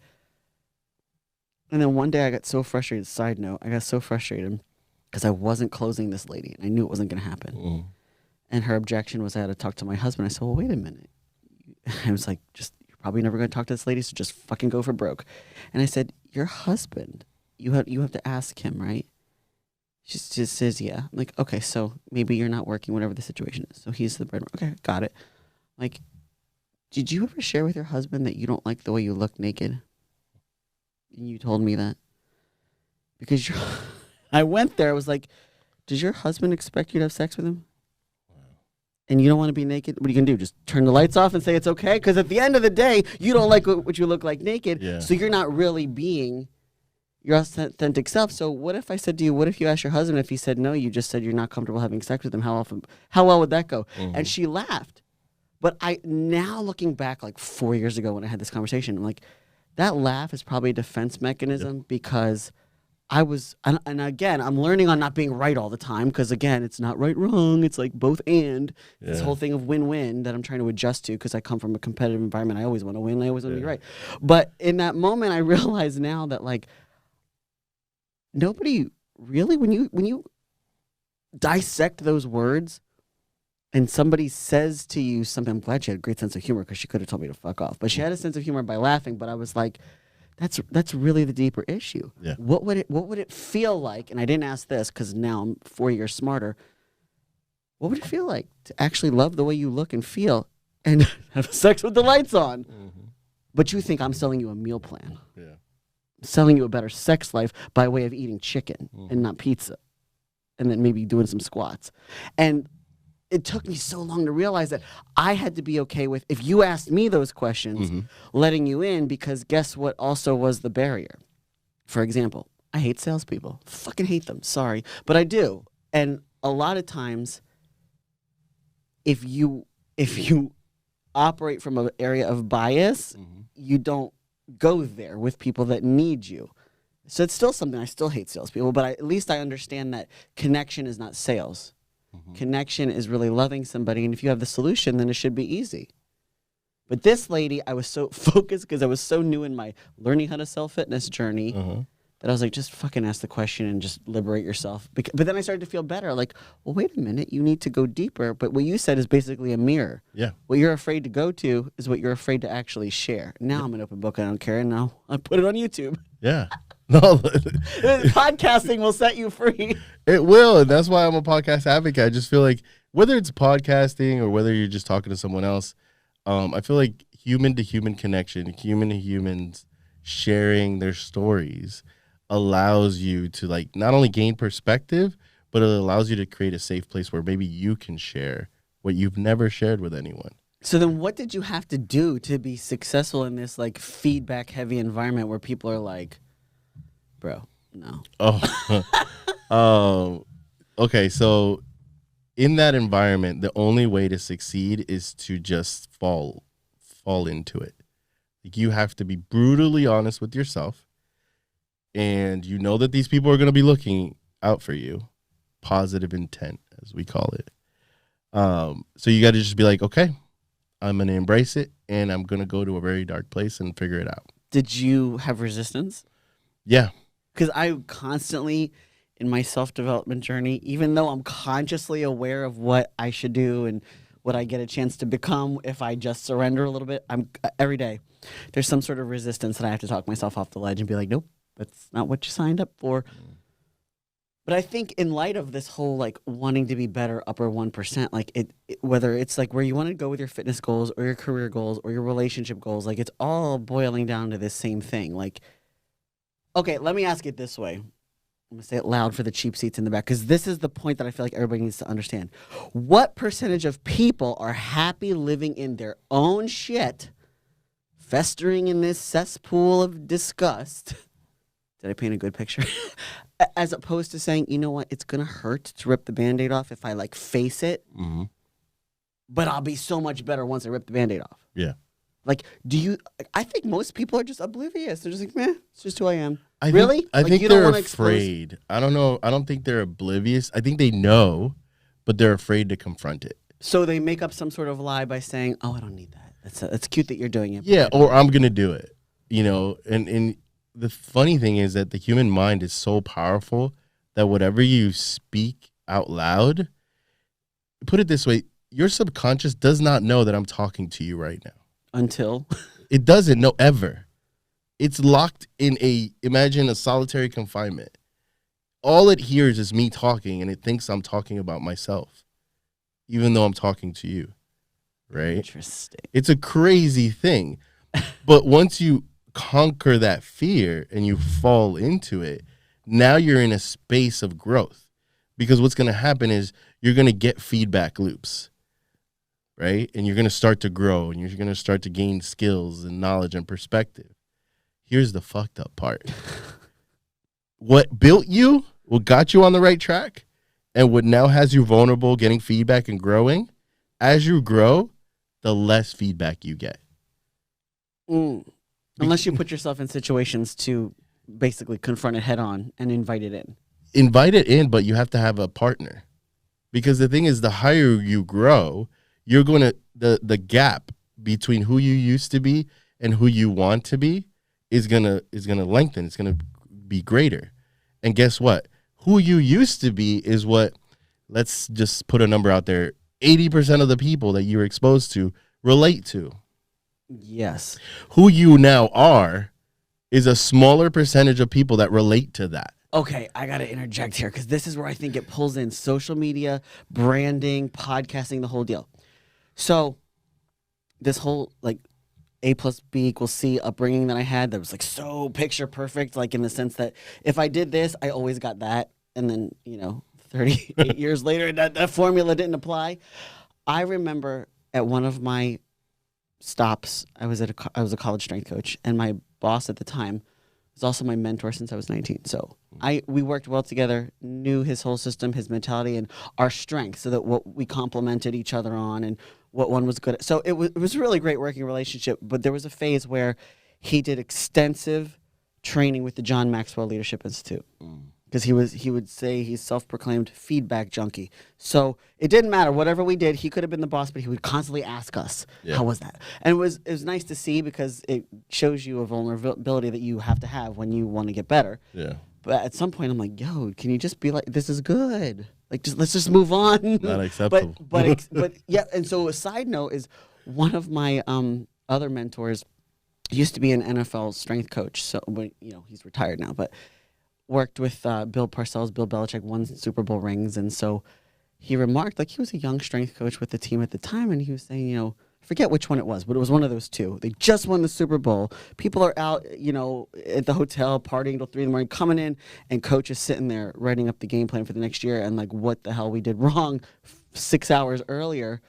And then one day I got so frustrated. Side note, I got so frustrated because I wasn't closing this lady. And I knew it wasn't going to happen. And her objection was I had to talk to my husband. I said, well, wait a minute. I was like, you're probably never going to talk to this lady, so just fucking go for broke. And I said, your husband, you have to ask him, right? She just says, yeah. I'm like, okay, so maybe you're not working, whatever the situation is. So he's the breadwinner. Okay, got it. Like, did you ever share with your husband that you don't like the way you look naked? And you told me that. Because I went there, I was like, does your husband expect you to have sex with him? And you don't want to be naked? What are you going to do? Just turn the lights off and say it's okay? Because at the end of the day, you don't like what you look like naked. So you're not really being your authentic self. So what if I said to you, what if you asked your husband if he said no, you just said you're not comfortable having sex with him? How well would that go? And she laughed. But I now looking back like 4 years ago when I had this conversation, I'm like, that laugh is probably a defense mechanism because I was, and again, I'm learning on not being right all the time because again, it's not right, wrong. It's like both and this whole thing of win-win that I'm trying to adjust to because I come from a competitive environment. I always want to win. I always want to be right. But in that moment, I realize now that like, nobody really, when you dissect those words and somebody says to you something, I'm glad she had a great sense of humor because she could have told me to fuck off. But she had a sense of humor by laughing, but I was like, that's really the deeper issue. What would it feel like? And I didn't ask this because now I'm 4 years smarter. What would it feel like to actually love the way you look and feel and have sex with the lights on? But you think I'm selling you a meal plan. Selling you a better sex life by way of eating chicken and not pizza. And then maybe doing some squats. And it took me so long to realize that I had to be okay with, if you asked me those questions, letting you in, because guess what also was the barrier? For example, I hate salespeople. Fucking hate them. Sorry. But I do. And a lot of times, if you operate from an area of bias, you don't go there with people that need you. So it's still something, I still hate salespeople, but at least I understand that connection is not sales. Connection is really loving somebody, and if you have the solution, then it should be easy. But this lady, I was so focused because I was so new in my learning how to sell fitness journey that I was like, just fucking ask the question and just liberate yourself. But then I started to feel better. Like, well, wait a minute, you need to go deeper. But what you said is basically a mirror. What you're afraid to go to is what you're afraid to actually share. Now I'm an open book. I don't care. And now I put it on YouTube. No, podcasting will set you free. It will, and that's why I'm a podcast advocate. I just feel like whether it's podcasting or whether you're just talking to someone else, I feel like human to human connection, human to humans sharing their stories allows you to like not only gain perspective, but it allows you to create a safe place where maybe you can share what you've never shared with anyone. So then what did you have to do to be successful in this like feedback heavy environment where people are like, bro, no. Okay, so in that environment, the only way to succeed is to just fall into it. Like you have to be brutally honest with yourself, and you know that these people are going to be looking out for you. Positive intent, as we call it. So you got to just be like, okay, I'm going to embrace it, and I'm going to go to a very dark place and figure it out. Did you have resistance? Yeah. Because I constantly, in my self-development journey, even though I'm consciously aware of what I should do and what I get a chance to become if I just surrender a little bit, every day, there's some sort of resistance that I have to talk myself off the ledge and be like, nope, that's not what you signed up for. But I think in light of this whole like wanting to be better, upper 1%, like whether it's like where you want to go with your fitness goals or your career goals or your relationship goals, like it's all boiling down to this same thing. Like, okay, let me ask it this way. I'm going to say it loud for the cheap seats in the back, because this is the point that I feel like everybody needs to understand. What percentage of people are happy living in their own shit, festering in this cesspool of disgust? Did I paint a good picture? As opposed to saying, you know what, it's going to hurt to rip the Band-Aid off if I like face it, but I'll be so much better once I rip the Band-Aid off. Yeah. Like, I think most people are just oblivious. They're just like, meh, it's just who I am. I think they're afraid. I don't know. I don't think they're oblivious. I think they know, but they're afraid to confront it. So they make up some sort of lie by saying, oh, I don't need that. It's cute that you're doing it. Yeah, or I'm going to do it. You know, and the funny thing is that the human mind is so powerful that whatever you speak out loud, put it this way, your subconscious does not know that I'm talking to you right now. Until? It doesn't know ever. It's locked in imagine a solitary confinement. All it hears is me talking, and it thinks I'm talking about myself, even though I'm talking to you, right? Interesting. It's a crazy thing. But once you conquer that fear and you fall into it, now you're in a space of growth, because what's going to happen is you're going to get feedback loops, right? And you're going to start to grow, and you're going to start to gain skills and knowledge and perspective. Here's the fucked up part. What built you, what got you on the right track, and what now has you vulnerable, getting feedback and growing, as you grow, the less feedback you get. Unless you put yourself in situations to basically confront it head on and invite it in. Invite it in, but you have to have a partner. Because the thing is, the higher you grow, you're going to, the gap between who you used to be and who you want to be is gonna lengthen. It's gonna be greater. And guess what? Who you used to be is what, let's just put a number out there, 80% of the people that you're exposed to relate to. Yes. Who you now are is a smaller percentage of people that relate to that. Okay, I got to interject here, because this is where I think it pulls in social media, branding, podcasting, the whole deal. So this whole like A plus B equals C upbringing that I had, that was like so picture perfect, like in the sense that if I did this, I always got that. And then, 38 years later, that formula didn't apply. I remember at one of my stops, I was a college strength coach, and my boss at the time was also my mentor since I was 19. So we worked well together, knew his whole system, his mentality, and our strengths, so that what we complemented each other on and what one was good at. So it was a really great working relationship, but there was a phase where he did extensive training with the John Maxwell Leadership Institute. Because he would say he's self-proclaimed feedback junkie. So it didn't matter. Whatever we did, he could have been the boss, but he would constantly ask us, how was that? And it was nice to see, because it shows you a vulnerability that you have to have when you want to get better. Yeah. But at some point, I'm like, yo, can you just be like, this is good. Like, let's just move on. Not acceptable. But yeah, and so a side note is one of my other mentors used to be an NFL strength coach. So, he's retired now, but worked with Bill Parcells. Bill Belichick won Super Bowl rings. And so he remarked, like, he was a young strength coach with the team at the time, and he was saying, I forget which one it was, but it was one of those two. They just won the Super Bowl. People are out, at the hotel partying till 3 a.m, coming in, and coach is sitting there writing up the game plan for the next year, and like, what the hell we did wrong 6 hours earlier,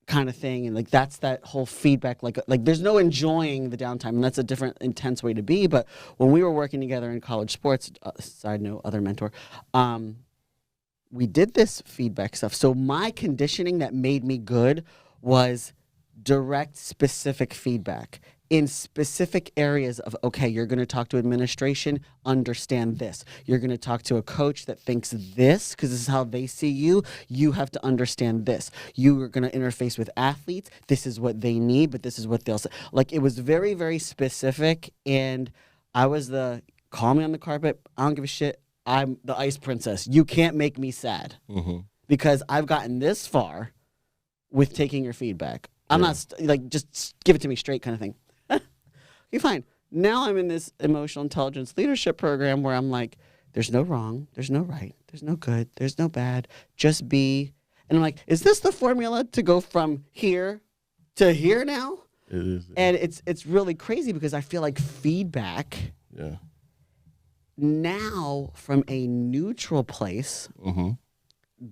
kind of thing. And like, that's that whole feedback. Like there's no enjoying the downtime, and that's a different, intense way to be. But when we were working together in college sports, side note, other mentor, we did this feedback stuff. So my conditioning that made me good was direct, specific feedback in specific areas of, okay, you're going to talk to administration, understand this. You're going to talk to a coach that thinks this, because this is how they see you. You have to understand this. You are going to interface with athletes. This is what they need, but this is what they'll say. Like, it was very, very specific, and I was call me on the carpet. I don't give a shit. I'm the ice princess. You can't make me sad, because I've gotten this far with taking your feedback. I'm not just give it to me straight kind of thing. Okay, fine. Now I'm in this emotional intelligence leadership program where I'm like, there's no wrong, there's no right, there's no good, there's no bad. Just be. And I'm like, is this the formula to go from here to here now? It is. And it's really crazy because I feel like feedback now from a neutral place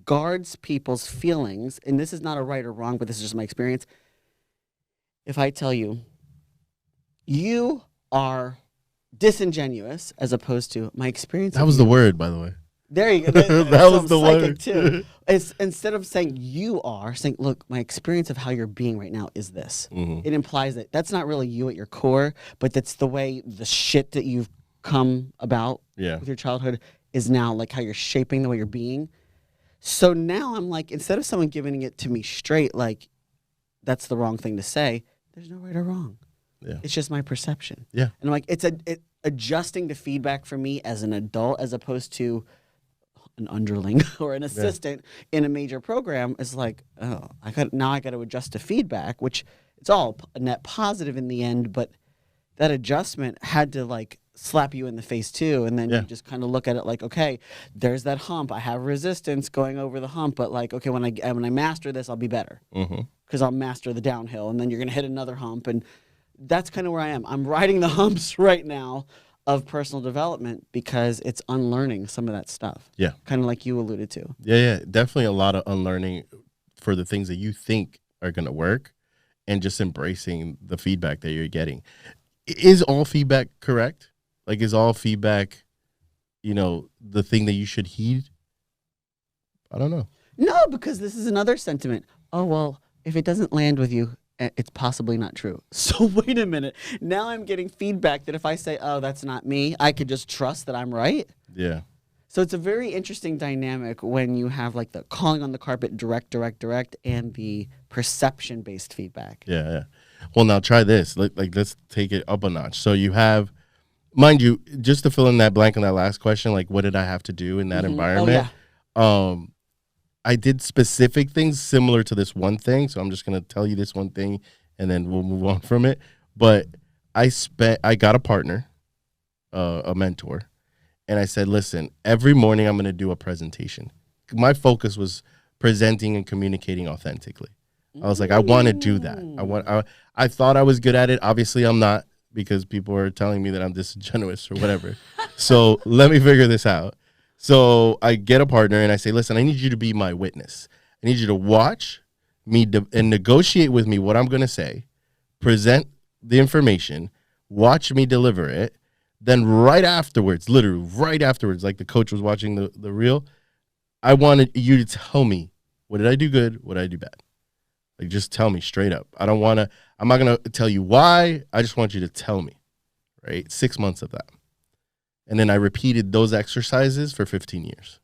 guards people's feelings. And this is not a right or wrong, but this is just my experience. If I tell you, you are disingenuous as opposed to my experience. That was the word, by the way. There you go. That was the word too. It's instead of saying you are, saying, look, my experience of how you're being right now is this. It implies that that's not really you at your core, but that's the way the shit that you've come about with your childhood is now like how you're shaping the way you're being. So now I'm like, instead of someone giving it to me straight, like that's the wrong thing to say, there's no right or wrong. Yeah. It's just my perception. Yeah. And I'm like, it's adjusting to feedback for me as an adult as opposed to an underling or an assistant in a major program. Is like, oh, I got to adjust to feedback, which it's all a net positive in the end, but that adjustment had to like slap you in the face too, and then you just kind of look at it like, okay, there's that hump. I have resistance going over the hump, but like, okay, when I master this, I'll be better because I'll master the downhill, and then you're gonna hit another hump, and that's kind of where I am. I'm riding the humps right now of personal development because it's unlearning some of that stuff. Yeah. Kind of like you alluded to. Yeah. Definitely a lot of unlearning for the things that you think are going to work and just embracing the feedback that you're getting. Is all feedback correct? Like, is all feedback, the thing that you should heed? I don't know. No, because this is another sentiment. Oh, well, if it doesn't land with you, it's possibly not true. So wait a minute. Now I'm getting feedback that if I say, oh, that's not me, I could just trust that I'm right. Yeah. So it's a very interesting dynamic when you have like the calling on the carpet, direct, and the perception-based feedback. Yeah. Well, now try this. Let's take it up a notch. So you have, mind you, just to fill in that blank on that last question, like what did I have to do in that environment? Oh, yeah. I did specific things similar to this one thing, so I'm just going to tell you this one thing, and then we'll move on from it. But I got a partner, a mentor, and I said, listen, every morning I'm going to do a presentation. My focus was presenting and communicating authentically. I was like, I want to do that. I thought I was good at it. Obviously, I'm not, because people are telling me that I'm disingenuous or whatever. So let me figure this out. So I get a partner and I say, listen, I need you to be my witness. I need you to watch me and negotiate with me what I'm going to say, present the information, watch me deliver it. Then right afterwards, literally right afterwards, like the coach was watching the reel, I wanted you to tell me, what did I do good? What did I do bad? Like, just tell me straight up. I'm not going to tell you why. I just want you to tell me, right? 6 months of that. And then I repeated those exercises for 15 years.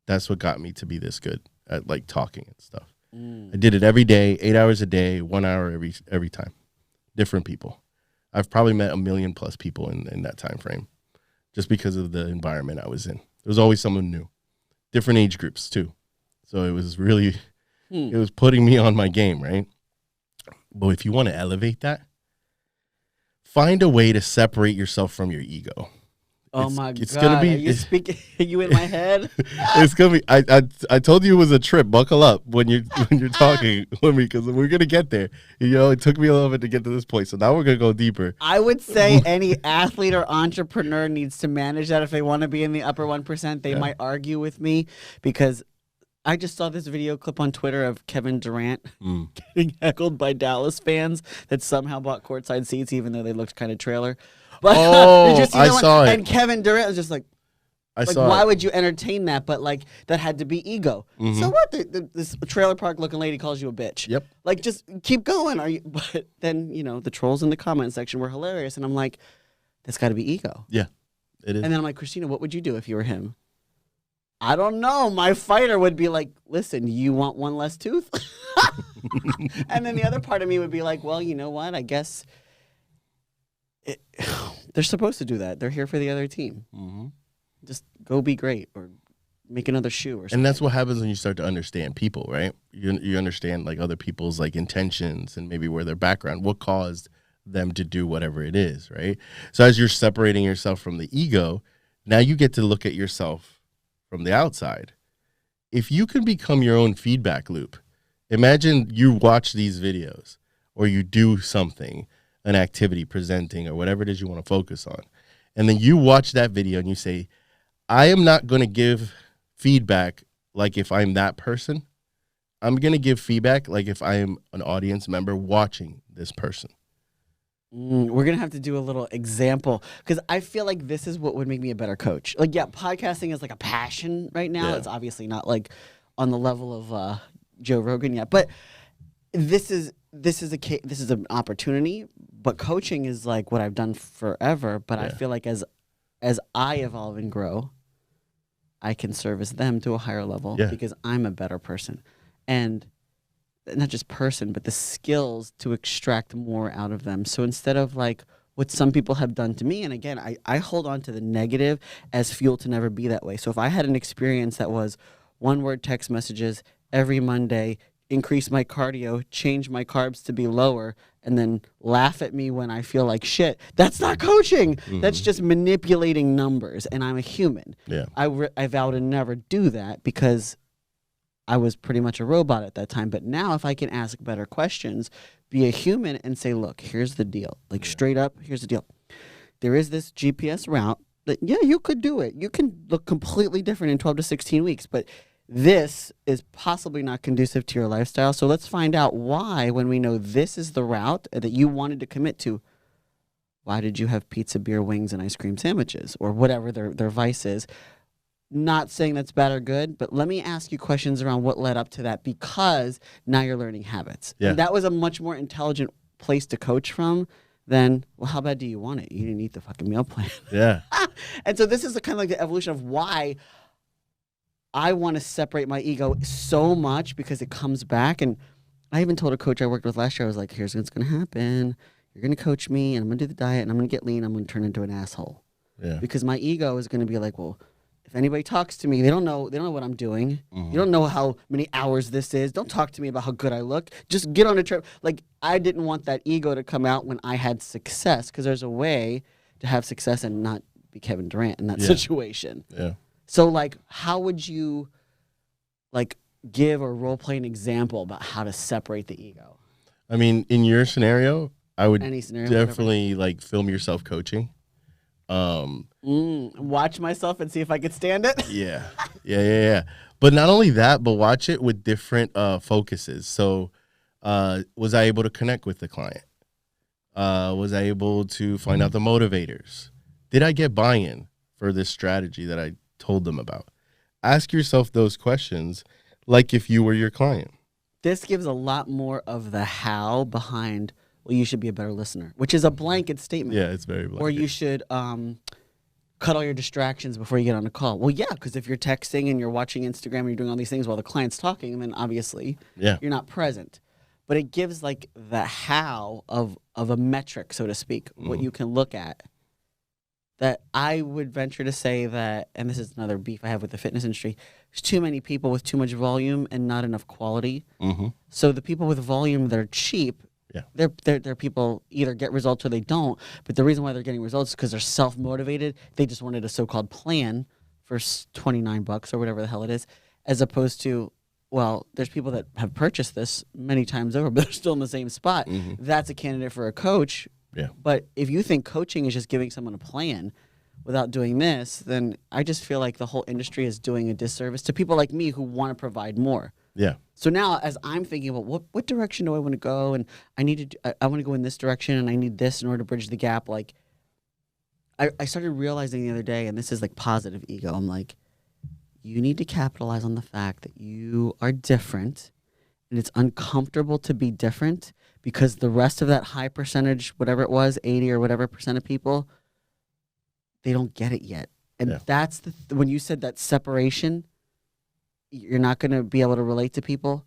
That's what got me to be this good at like talking and stuff. I did it every day, 8 hours a day, 1 hour every time. Different people. I've probably met 1 million plus people in that time frame just because of the environment I was in. There was always someone new. Different age groups too. So it was really, it was putting me on my game, right? But if you want to elevate that, find a way to separate yourself from your ego. Oh my God! Gonna be, are you in my head? It's gonna be. I told you it was a trip. Buckle up when you're talking with me, because we're gonna get there. It took me a little bit to get to this point, so now we're gonna go deeper. I would say any athlete or entrepreneur needs to manage that if they want to be in the upper 1%. They might argue with me because I just saw this video clip on Twitter of Kevin Durant getting heckled by Dallas fans that somehow bought courtside seats, even though they looked kind of trailer. But did you see that one? Saw it. And Kevin Durant was just like, why would you entertain that? But like, that had to be ego. So what? This trailer park looking lady calls you a bitch. Yep. Like, just keep going. But then the trolls in the comment section were hilarious, and I'm like, that's got to be ego. Yeah, it is. And then I'm like, Christina, what would you do if you were him? I don't know. My fighter would be like, listen, you want one less tooth? And then the other part of me would be like, well, you know what? I guess they're supposed to do that. They're here for the other team. Just go be great or make another shoe or something. And that's what happens when you start to understand people, right? You understand like other people's like intentions and maybe where their background, what caused them to do whatever it is, right? So as you're separating yourself from the ego, Now you get to look at yourself from the outside. If you can become your own feedback loop, imagine you watch these videos or you do something, an activity, presenting, or whatever it is you want to focus on. And then you watch that video and you say, I am not going to give feedback like if I'm that person. I'm going to give feedback like if I am an audience member watching this person. We're going to have to do a little example because I feel like this is what would make me a better coach. Like, yeah, podcasting is like a passion right now. Yeah. It's obviously not like on the level of Joe Rogan yet, but this is an opportunity. But coaching is like what I've done forever. But I feel like as I evolve and grow, I can service them to a higher level because I'm a better person. And not just person, but the skills to extract more out of them. So instead of like what some people have done to me, and again, I hold on to the negative as fuel to never be that way. So if I had an experience that was one-word text messages every Monday, increase my cardio, change my carbs to be lower, and then laugh at me when I feel like shit, that's not coaching. That's just manipulating numbers, and I'm a human. Yeah. I vow to never do that because I was pretty much a robot at that time. But now if I can ask better questions, be a human and say, look, here's the deal. Like straight up, here's the deal. There is this GPS route that, yeah, you could do it. You can look completely different in 12 to 16 weeks. But this is possibly not conducive to your lifestyle. So let's find out why, when we know this is the route that you wanted to commit to, why did you have pizza, beer, wings, and ice cream sandwiches or whatever their vice is? Not saying that's bad or good, but let me ask you questions around what led up to that because now you're learning habits. Yeah. And that was a much more intelligent place to coach from than, well, how bad do you want it? You didn't eat the fucking meal plan. Yeah. And so this is the kind of like the evolution of why I want to separate my ego so much because it comes back. And I even told a coach I worked with last year, I was like, here's what's going to happen. You're going to coach me and I'm going to do the diet and I'm going to get lean. I'm going to turn into an asshole. Yeah. Because my ego is going to be like, well, if anybody talks to me, they don't know what I'm doing. You don't know how many hours this is. Don't talk to me about how good I look. Just get on a trip. Like, I didn't want that ego to come out when I had success because there's a way to have success and not be Kevin Durant in that situation. Yeah. So, like, how would you, like, give or role play an example about how to separate the ego? I mean, in your scenario, I would Any scenario, definitely like film yourself coaching. Watch myself and see if I could stand it. Yeah. But not only that, but watch it with different focuses. So, was I able to connect with the client? Was I able to find out the motivators? Did I get buy-in for this strategy that I told them about? Ask yourself those questions like if you were your client. This gives a lot more of the how behind, well, you should be a better listener, which is a blanket statement. Yeah, it's very blanket. Or you should cut all your distractions before you get on a call. Well, yeah, because if you're texting and you're watching Instagram and you're doing all these things while the client's talking, then obviously you're not present. But it gives like the how of a metric, so to speak, what you can look at. That I would venture to say that, and this is another beef I have with the fitness industry, there's too many people with too much volume and not enough quality. So the people with volume that are cheap, they're people either get results or they don't. But the reason why they're getting results is because they're self-motivated. They just wanted a so-called plan for $29 or whatever the hell it is, as opposed to, well, there's people that have purchased this many times over, but they're still in the same spot. That's a candidate for a coach. Yeah. But if you think coaching is just giving someone a plan without doing this, then I just feel like the whole industry is doing a disservice to people like me who want to provide more. Yeah. So now, as I'm thinking about what direction do I want to go, and I want to go in this direction, and I need this in order to bridge the gap. Like, I started realizing the other day, and this is like positive ego. I'm like, you need to capitalize on the fact that you are different, and it's uncomfortable to be different because the rest of that high percentage, whatever it was, 80 or whatever percent of people, they don't get it yet. And that's when you said that separation, you're not going to be able to relate to people.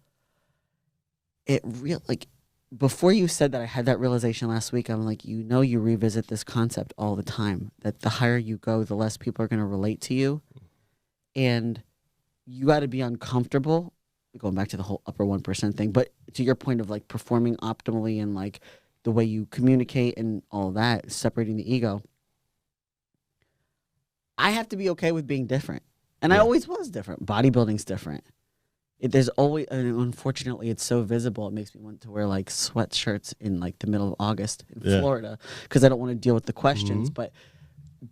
Before you said that, I had that realization last week. I'm like, you revisit this concept all the time, that the higher you go, the less people are going to relate to you. And you got to be uncomfortable, going back to the whole upper 1% thing. But to your point of like performing optimally and like the way you communicate and all that, separating the ego. I have to be okay with being different. And I always was different. Bodybuilding's different. There's always, and unfortunately, it's so visible. It makes me want to wear like sweatshirts in like the middle of August in Florida because I don't want to deal with the questions. But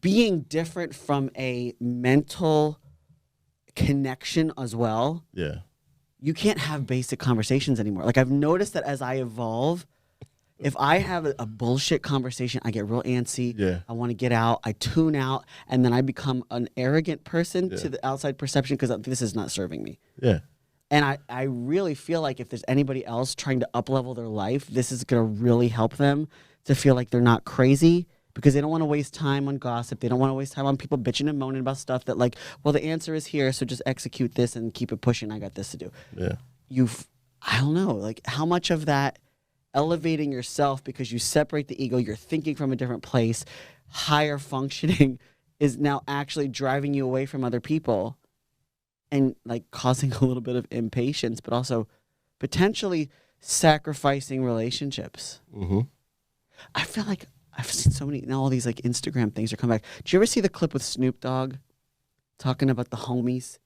being different from a mental connection as well. Yeah. You can't have basic conversations anymore. Like I've noticed that as I evolve, if I have a bullshit conversation, I get real antsy. Yeah. I want to get out. I tune out, and then I become an arrogant person to the outside perception because this is not serving me. Yeah. And I really feel like if there's anybody else trying to up-level their life, this is going to really help them to feel like they're not crazy because they don't want to waste time on gossip. They don't want to waste time on people bitching and moaning about stuff that like, well, the answer is here, so just execute this and keep it pushing. I got this to do. Yeah. I don't know, like how much of that elevating yourself because you separate the ego, you're thinking from a different place, higher functioning is now actually driving you away from other people and like causing a little bit of impatience, but also potentially sacrificing relationships. Mm-hmm. I feel like I've seen so many, now all these like Instagram things are coming back. Did you ever see the clip with Snoop Dogg talking about the homies?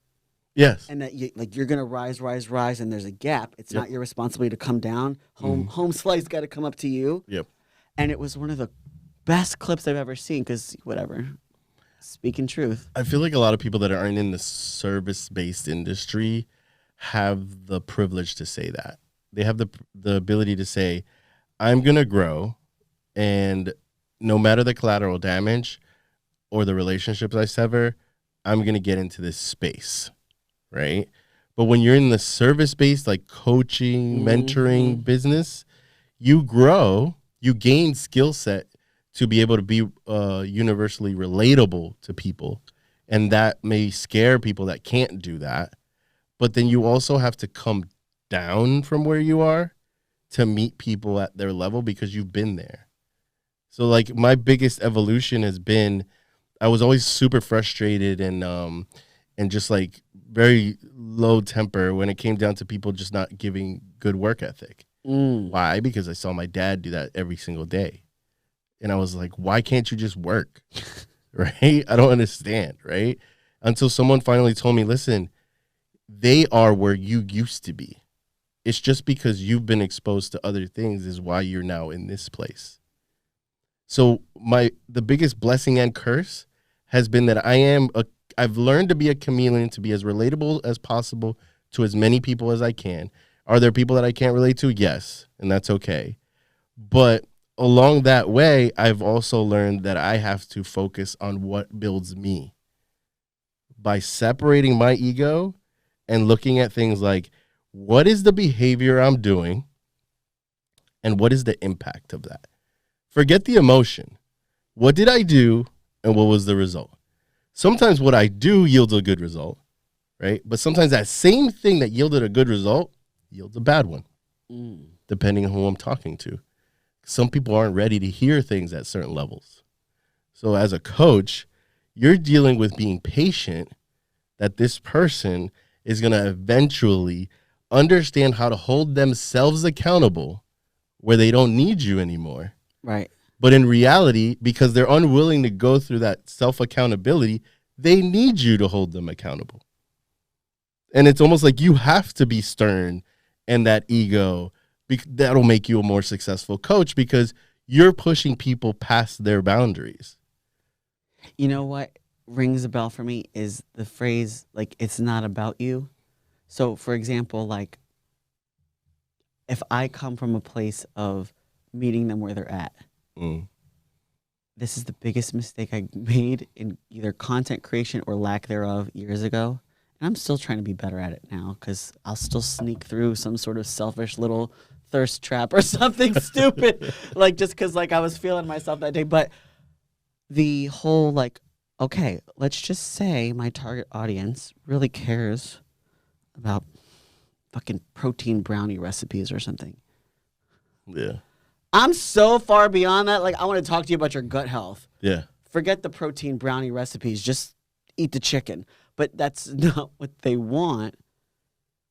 Yes. And that you're going to rise, and there's a gap. It's not your responsibility to come down. Home slice got to come up to you. Yep. And it was one of the best clips I've ever seen because whatever. Speaking truth. I feel like a lot of people that aren't in the service-based industry have the privilege to say that. They have the ability to say, I'm going to grow, and no matter the collateral damage or the relationships I sever, I'm going to get into this space, right? But when you're in the service-based, like coaching, mentoring business, you grow, you gain skill set to be able to be universally relatable to people. And that may scare people that can't do that. But then you also have to come down from where you are to meet people at their level because you've been there. So like my biggest evolution has been, I was always super frustrated and just like very low temper when it came down to people just not giving good work ethic. Why? Because I saw my dad do that every single day. And I was like, why can't you just work? Right? I don't understand, right? Until someone finally told me, listen, they are where you used to be. It's just because you've been exposed to other things is why you're now in this place. So the biggest blessing and curse has been that I've learned to be a chameleon, to be as relatable as possible to as many people as I can. Are there people that I can't relate to? Yes, and that's okay. But along that way, I've also learned that I have to focus on what builds me. By separating my ego and looking at things like, what is the behavior I'm doing and what is the impact of that? Forget the emotion. What did I do and what was the result? Sometimes what I do yields a good result, right? But sometimes that same thing that yielded a good result yields a bad one, depending on who I'm talking to. Some people aren't ready to hear things at certain levels. So as a coach, you're dealing with being patient that this person is going to eventually understand how to hold themselves accountable where they don't need you anymore. Right. But in reality, because they're unwilling to go through that self-accountability, they need you to hold them accountable. And it's almost like you have to be stern and that ego. That'll make you a more successful coach because you're pushing people past their boundaries. You know what rings a bell for me is the phrase, like, it's not about you. So, for example, like, if I come from a place of meeting them where they're at, this is the biggest mistake I made in either content creation or lack thereof years ago. And I'm still trying to be better at it now because I'll still sneak through some sort of selfish little thirst trap or something stupid, like just because like I was feeling myself that day. But the whole like, okay, let's just say my target audience really cares about fucking protein brownie recipes or something. Yeah. I'm so far beyond that. Like, I want to talk to you about your gut health. Yeah. Forget the protein brownie recipes. Just eat the chicken. But that's not what they want.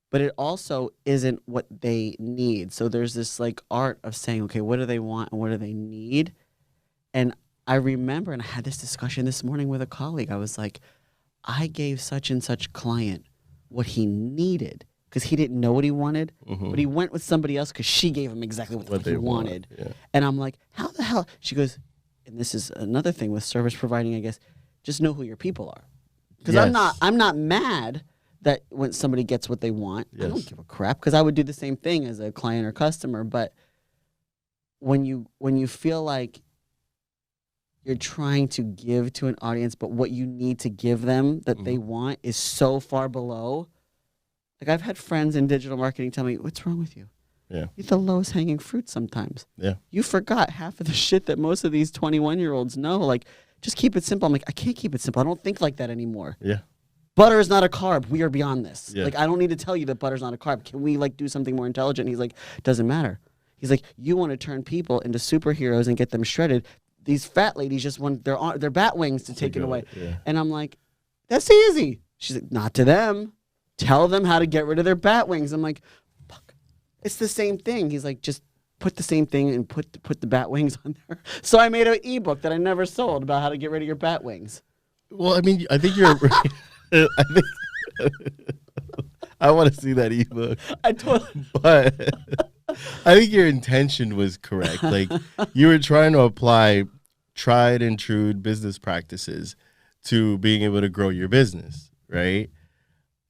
But it also isn't what they need. So there's this like art of saying, okay, what do they want and what do they need? And I remember, and I had this discussion this morning with a colleague. I was like, I gave such and such client what he needed because he didn't know what he wanted, but he went with somebody else because she gave him exactly what he wanted. Yeah. And I'm like, how the hell? She goes, and this is another thing with service providing, I guess, just know who your people are. Because I'm not mad that when somebody gets what they want, I don't give a crap because I would do the same thing as a client or customer. But when you feel like you're trying to give to an audience, but what you need to give them that they want is so far below. Like I've had friends in digital marketing tell me, what's wrong with you? Yeah. You're the lowest hanging fruit sometimes. Yeah. You forgot half of the shit that most of these 21-year-olds know. Like, just keep it simple. I'm like, I can't keep it simple. I don't think like that anymore. Yeah. Butter is not a carb. We are beyond this. Yeah. Like, I don't need to tell you that butter's not a carb. Can we like do something more intelligent? And he's like, doesn't matter. He's like, you want to turn people into superheroes and get them shredded. These fat ladies just want their bat wings to take it away. Yeah. And I'm like, that's easy. She's like, not to them. Tell them how to get rid of their bat wings. I'm like, fuck. It's the same thing. He's like, just put the same thing and put the bat wings on there. So I made an ebook that I never sold about how to get rid of your bat wings. Well, I mean, I think you're. I want to see that ebook. But I think your intention was correct. Like you were trying to apply tried and true business practices to being able to grow your business, right?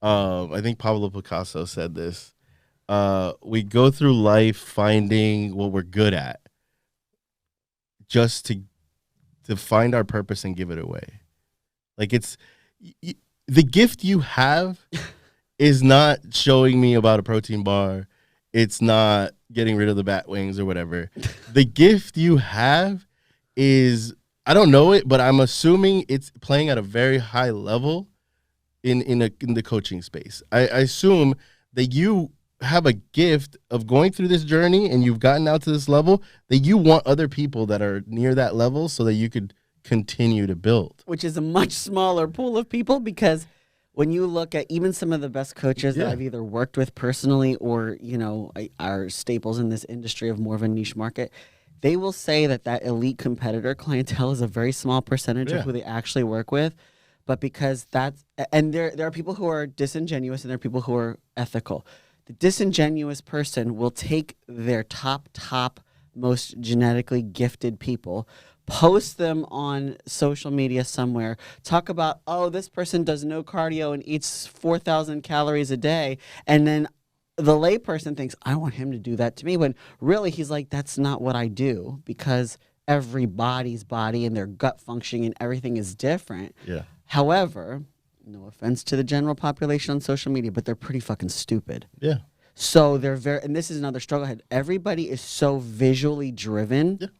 I think Pablo Picasso said this. We go through life finding what we're good at just to find our purpose and give it away. Like it's the gift you have is not showing me about a protein bar. It's not getting rid of the bat wings or whatever. The gift you have is, I don't know it, but I'm assuming it's playing at a very high level in the coaching space. I assume that you have a gift of going through this journey and you've gotten out to this level that you want other people that are near that level so that you could continue to build. Which is a much smaller pool of people because when you look at even some of the best coaches that I've either worked with personally or, you know, are staples in this industry of more of a niche market, they will say that elite competitor clientele is a very small percentage of who they actually work with. But because and there are people who are disingenuous and there are people who are ethical. The disingenuous person will take their top most genetically gifted people, post them on social media somewhere, talk about, oh, this person does no cardio and eats 4,000 calories a day. And then the layperson thinks, I want him to do that to me. When really he's like, that's not what I do because everybody's body and their gut functioning and everything is different. Yeah. However, no offense to the general population on social media, but they're pretty fucking stupid. Yeah. So they're and this is another struggle ahead. Everybody is so visually driven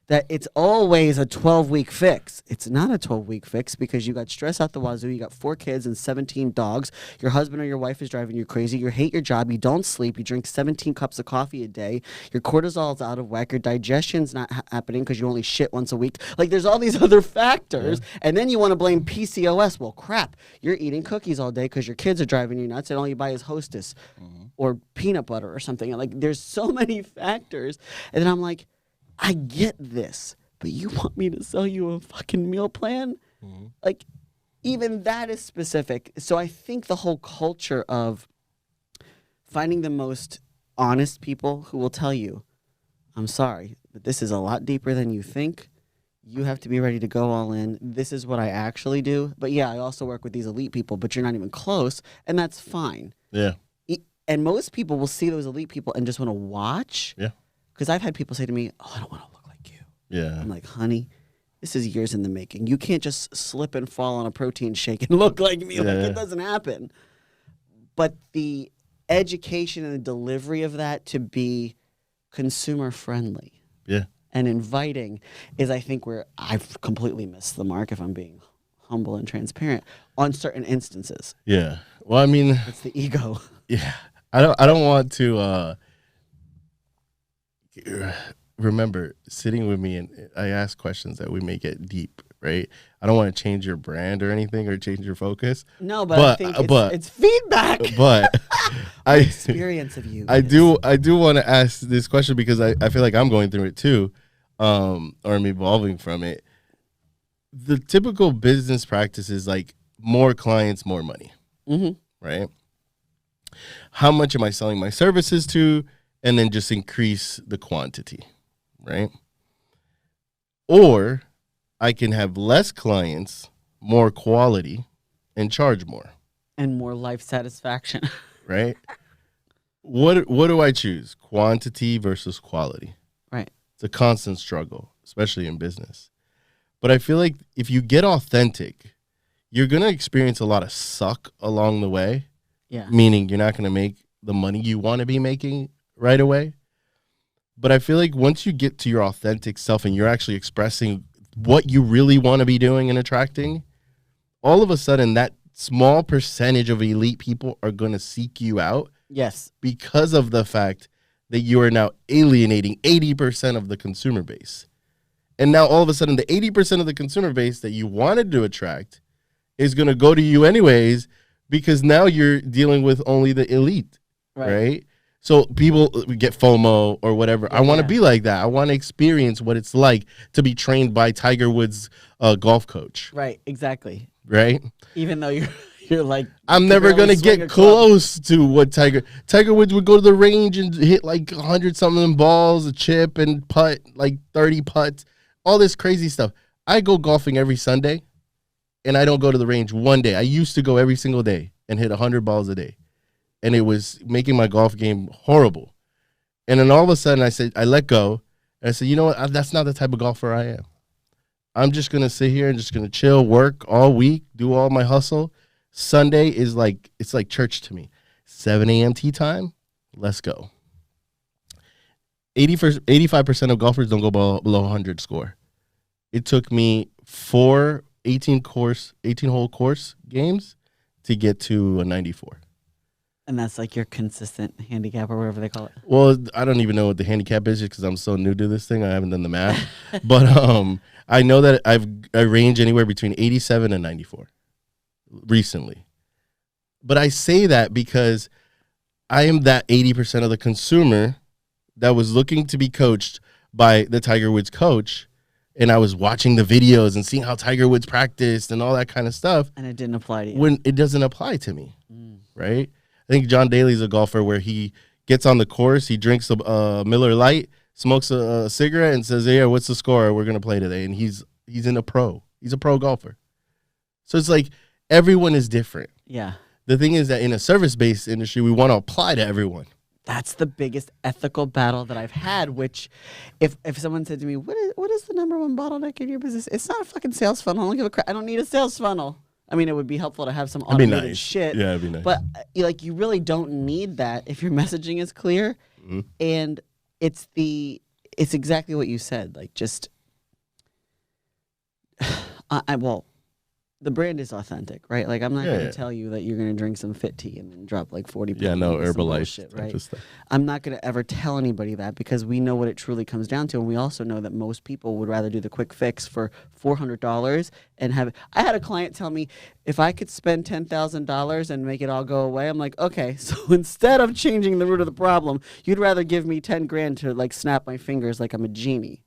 that it's always a 12-week fix. It's not a 12-week fix because you got stress out the wazoo. You got 4 kids and 17 dogs. Your husband or your wife is driving you crazy. You hate your job. You don't sleep. You drink 17 cups of coffee a day. Your cortisol is out of whack. Your digestion's not happening because you only shit once a week. Like, there's all these other factors. Yeah. And then you want to blame PCOS. Well, crap. You're eating cookies all day because your kids are driving you nuts and all you buy is Hostess or peanut butter or something. Like, there's so many factors. And then I'm like, I get this, but you want me to sell you a fucking meal plan? Like, even that is specific. So I think the whole culture of finding the most honest people who will tell you, I'm sorry, but this is a lot deeper than you think. You have to be ready to go all in. This is what I actually do. But yeah, I also work with these elite people, but you're not even close, and that's fine. Yeah. And most people will see those elite people and just want to watch. Yeah. Because I've had people say to me, oh, I don't want to look like you. Yeah. I'm like, honey, this is years in the making. You can't just slip and fall on a protein shake and look like me. Yeah. Like, it doesn't happen. But the education and the delivery of that to be consumer friendly and inviting is, I think, where I've completely missed the mark, if I'm being humble and transparent, on certain instances. Yeah. Well, I mean, it's the ego. Yeah. I don't want to remember sitting with me and I ask questions that we may get deep, right? I don't want to change your brand or anything or change your focus. No, but I think it's feedback. But experience of you. I do want to ask this question because I feel like I'm going through it too, or I'm evolving from it. the typical business practice is like more clients, more money, right? How much am I selling my services to? And then just increase the quantity, right? Or I can have less clients, more quality, and charge more. And more life satisfaction. Right? What do I choose? Quantity versus quality. Right. It's a constant struggle, especially in business. But I feel like if you get authentic, you're going to experience a lot of suck along the way. Yeah. Meaning you're not going to make the money you want to be making right away. But I feel like once you get to your authentic self and you're actually expressing what you really want to be doing and attracting, all of a sudden that small percentage of elite people are going to seek you out. Yes. Because of the fact that you are now alienating 80% of the consumer base. And now all of a sudden the 80% of the consumer base that you wanted to attract is going to go to you anyways, because now you're dealing with only the elite, right? So people get FOMO or whatever. I want to be like that. I want to experience what it's like to be trained by Tiger Woods' golf coach. Right, exactly. Right? Even though you're like, I'm never going to get close to what Tiger Woods would go to the range and hit like 100-something balls, a chip and putt, like 30 putts, all this crazy stuff. I go golfing every Sunday, and I don't go to the range one day. I used to go every single day and hit 100 balls a day. And it was making my golf game horrible. And then all of a sudden I let go. And I said, you know what? That's not the type of golfer I am. I'm just going to sit here and just going to chill, work all week, do all my hustle. Sunday is like, it's like church to me. 7 a.m. tee time, let's go. 85% of golfers don't go below 100 score. It took me 4 18-hole course games to get to a 94. And that's like your consistent handicap or whatever they call it. Well, I don't even know what the handicap is because I'm so new to this thing. I haven't done the math. But I know that I range anywhere between 87 and 94 recently. But I say that because I am that 80% of the consumer that was looking to be coached by the Tiger Woods coach. And I was watching the videos and seeing how Tiger Woods practiced and all that kind of stuff. And it didn't apply to you. When it doesn't apply to me, right? I think John Daly's a golfer where he gets on the course, he drinks a Miller Lite, smokes a cigarette, and says, "Hey, what's the score? We're gonna play today." And he's a pro golfer. So it's like everyone is different. Yeah. The thing is that in a service-based industry, we want to apply to everyone. That's the biggest ethical battle that I've had. Which, if someone said to me, "What is the number one bottleneck in your business?" It's not a fucking sales funnel. I don't give a crap. I don't need a sales funnel. I mean, it would be helpful to have some automated shit. Yeah, it'd be nice. But you really don't need that if your messaging is clear. Mm-hmm. And it's exactly what you said. Like, just, the brand is authentic, right? Like, I'm not going to tell you that you're going to drink some fit tea and then drop like 40 pounds. Yeah, no, Herbalife shit, right? I'm not going to ever tell anybody that because we know what it truly comes down to. And we also know that most people would rather do the quick fix for $400 and have it. I had a client tell me, if I could spend $10,000 and make it all go away, I'm like, okay, so instead of changing the root of the problem, you'd rather give me 10 grand to like snap my fingers like I'm a genie.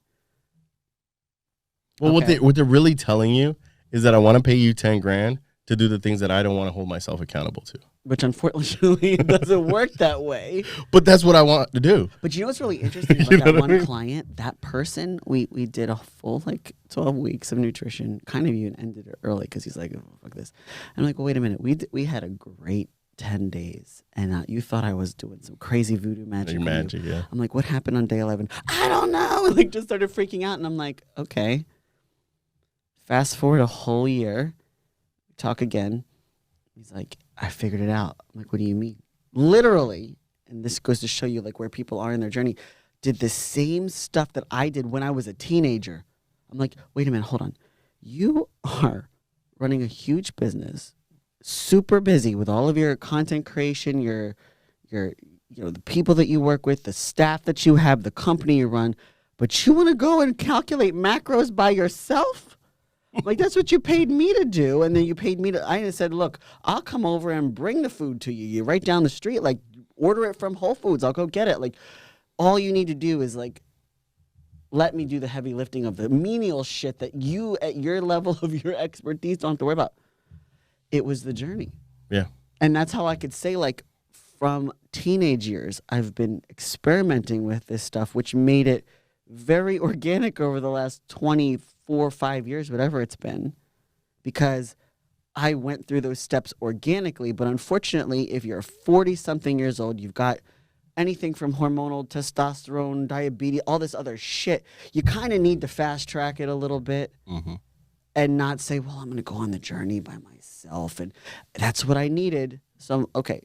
Well, what they're really telling you is that I want to pay you 10 grand to do the things that I don't want to hold myself accountable to. Which unfortunately it doesn't work that way. But that's what I want to do. But you know what's really interesting about that one client? That person, we did a full 12 weeks of nutrition, kind of even ended it early because he's like, oh, fuck this. And I'm like, well, wait a minute. We had a great 10 days and you thought I was doing some crazy voodoo magic. Yeah. I'm like, what happened on day 11? I don't know. And just started freaking out. And I'm like, okay. Fast forward a whole year, talk again. He's like, I figured it out. I'm like, what do you mean? Literally, and this goes to show you where people are in their journey, did the same stuff that I did when I was a teenager. I'm like, wait a minute, hold on. You are running a huge business, super busy with all of your content creation, your the people that you work with, the staff that you have, the company you run, but you want to go and calculate macros by yourself? Like, that's what you paid me to do. And then you paid me to, I said, look, I'll come over and bring the food to you. You're right down the street. Like, order it from Whole Foods. I'll go get it. Like, all you need to do is let me do the heavy lifting of the menial shit that you, at your level of your expertise, don't have to worry about. It was the journey. Yeah. And that's how I could say, like, from teenage years, I've been experimenting with this stuff, which made it very organic over the last 24, 5 years, whatever it's been, because I went through those steps organically. But unfortunately, if you're 40-something years old, you've got anything from hormonal, testosterone, diabetes, all this other shit, you kind of need to fast track it a little bit and not say, well, I'm going to go on the journey by myself. And that's what I needed. So, okay.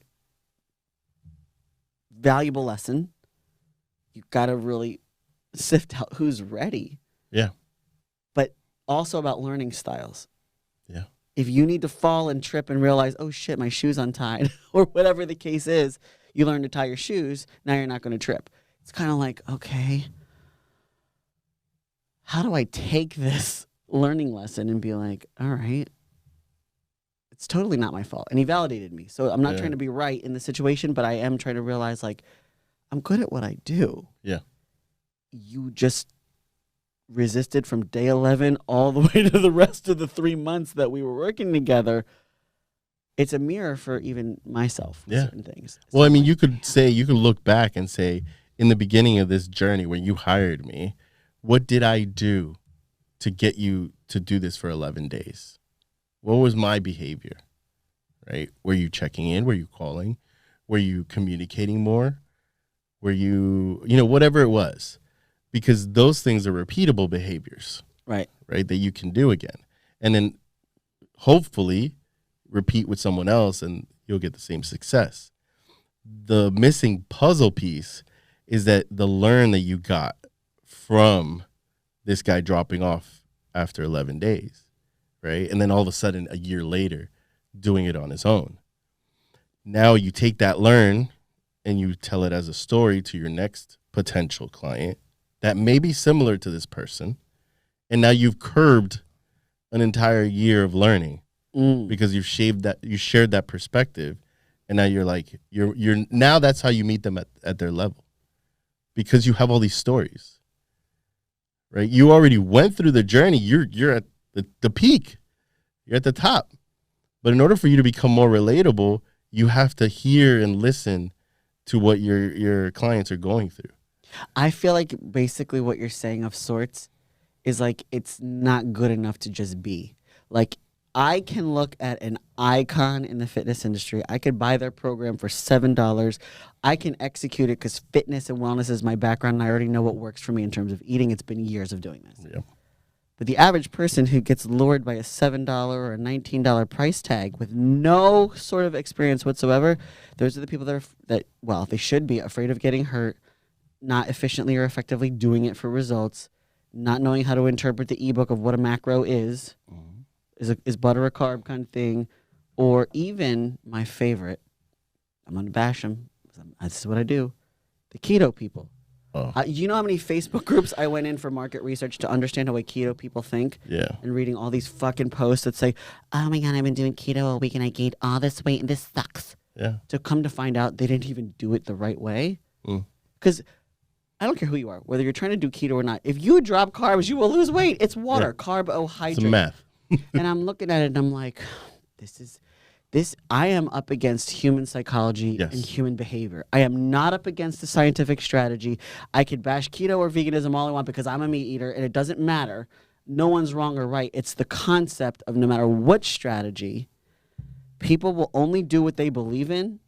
Valuable lesson. You got to really sift out who's ready. Yeah. But also about learning styles. Yeah. If you need to fall and trip and realize, oh shit, my shoe's untied, or whatever the case is, you learn to tie your shoes, now you're not going to trip. It's kind of like, okay, how do I take this learning lesson and be like, all right, it's totally not my fault. And he validated me. So I'm not trying to be right in the situation, but I am trying to realize, like, I'm good at what I do. Yeah. You just resisted from day 11 all the way to the rest of the 3 months that we were working together. It's a mirror for even myself with certain things. Well, I mean, you could look back and say, in the beginning of this journey when you hired me, what did I do to get you to do this for 11 days? What was my behavior, right? Were you checking in? Were you calling? Were you communicating more? Were you, whatever it was? Because those things are repeatable behaviors, right, that you can do again. And then hopefully repeat with someone else and you'll get the same success. The missing puzzle piece is that the learn that you got from this guy dropping off after 11 days, right? And then all of a sudden, a year later, doing it on his own. Now you take that learn and you tell it as a story to your next potential client that may be similar to this person. And now you've curbed an entire year of learning because you shared that perspective. And now you're like, you're now that's how you meet them at their level because you have all these stories, right? You already went through the journey. You're at the peak. You're at the top. But in order for you to become more relatable, you have to hear and listen to what your clients are going through. I feel like basically what you're saying of sorts is like it's not good enough to just be. Like I can look at an icon in the fitness industry. I could buy their program for $7. I can execute it because fitness and wellness is my background and I already know what works for me in terms of eating. It's been years of doing this. Yeah. But the average person who gets lured by a $7 or a $19 price tag with no sort of experience whatsoever, those are the people that they should be afraid of getting hurt, not efficiently or effectively doing it for results, not knowing how to interpret the ebook of what a macro is. Is butter a carb kind of thing, or even my favorite, I'm going to bash them. This is what I do. The keto people. Oh. You know how many Facebook groups I went in for market research to understand how keto people think? Yeah. And reading all these fucking posts that say, oh my God, I've been doing keto all week and I gained all this weight and this sucks. Yeah. To come to find out they didn't even do it the right way. Because I don't care who you are, whether you're trying to do keto or not. If you drop carbs, you will lose weight. It's water, carbohydrate. It's math. And I'm looking at it and I'm like, I am up against human psychology and human behavior. I am not up against the scientific strategy. I could bash keto or veganism all I want because I'm a meat eater and it doesn't matter. No one's wrong or right. It's the concept of no matter what strategy, people will only do what they believe in,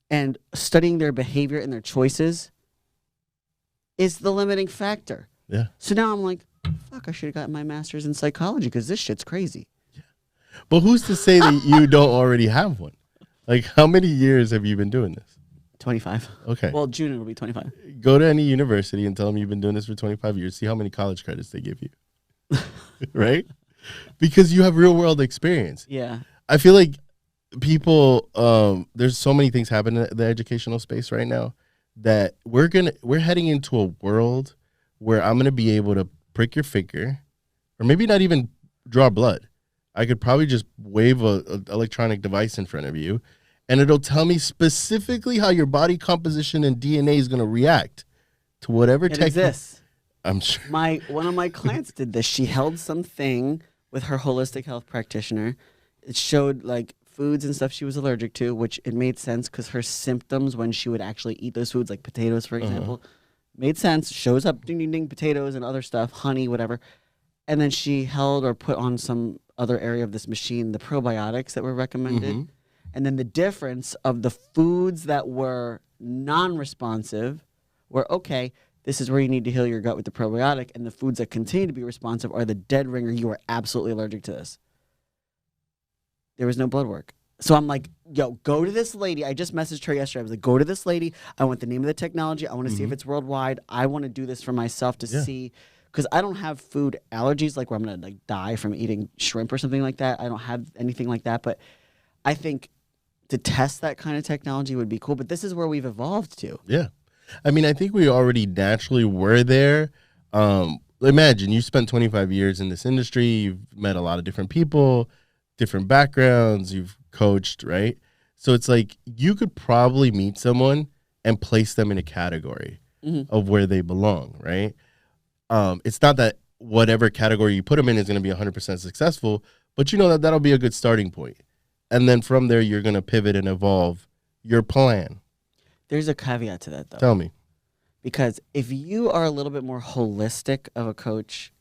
and studying their behavior and their choices is the limiting factor. Yeah. So now I'm like, fuck, I should have gotten my master's in psychology because this shit's crazy. Yeah. But who's to say that you don't already have one? Like, how many years have you been doing this? 25. Okay. Well, June it'll be 25. Go to any university and tell them you've been doing this for 25 years. See how many college credits they give you. Right? Because you have real world experience. Yeah. I feel like people, there's so many things happening in the educational space right now that we're heading into a world where I'm gonna be able to prick your finger, or maybe not even draw blood. I could probably just wave a electronic device in front of you, and it'll tell me specifically how your body composition and DNA is gonna react to whatever It exists. I'm sure. One of my clients did this. She held something with her holistic health practitioner. It showed like foods and stuff she was allergic to, which it made sense because her symptoms when she would actually eat those foods, like potatoes, for example, made sense. Shows up, ding, ding, ding, potatoes and other stuff, honey, whatever. And then she held or put on some other area of this machine the probiotics that were recommended. And then the difference of the foods that were non-responsive were, okay, this is where you need to heal your gut with the probiotic. And the foods that continue to be responsive are the dead ringer. You are absolutely allergic to this. There was no blood work. So I'm like, yo, go to this lady. I just messaged her yesterday. I was like, go to this lady. I want the name of the technology. I want to see if it's worldwide. I want to do this for myself to see. Because I don't have food allergies, like where I'm going to like die from eating shrimp or something like that. I don't have anything like that. But I think to test that kind of technology would be cool. But this is where we've evolved to. Yeah. I mean, I think we already naturally were there. Imagine you spent 25 years in this industry. You've met a lot of different people, different backgrounds. You've coached, right? So it's like you could probably meet someone and place them in a category of where they belong, right? It's not that whatever category you put them in is going to be 100% successful, but you know that that'll be a good starting point. And then from there, you're going to pivot and evolve your plan. There's a caveat to that, though. Tell me. Because if you are a little bit more holistic of a coach,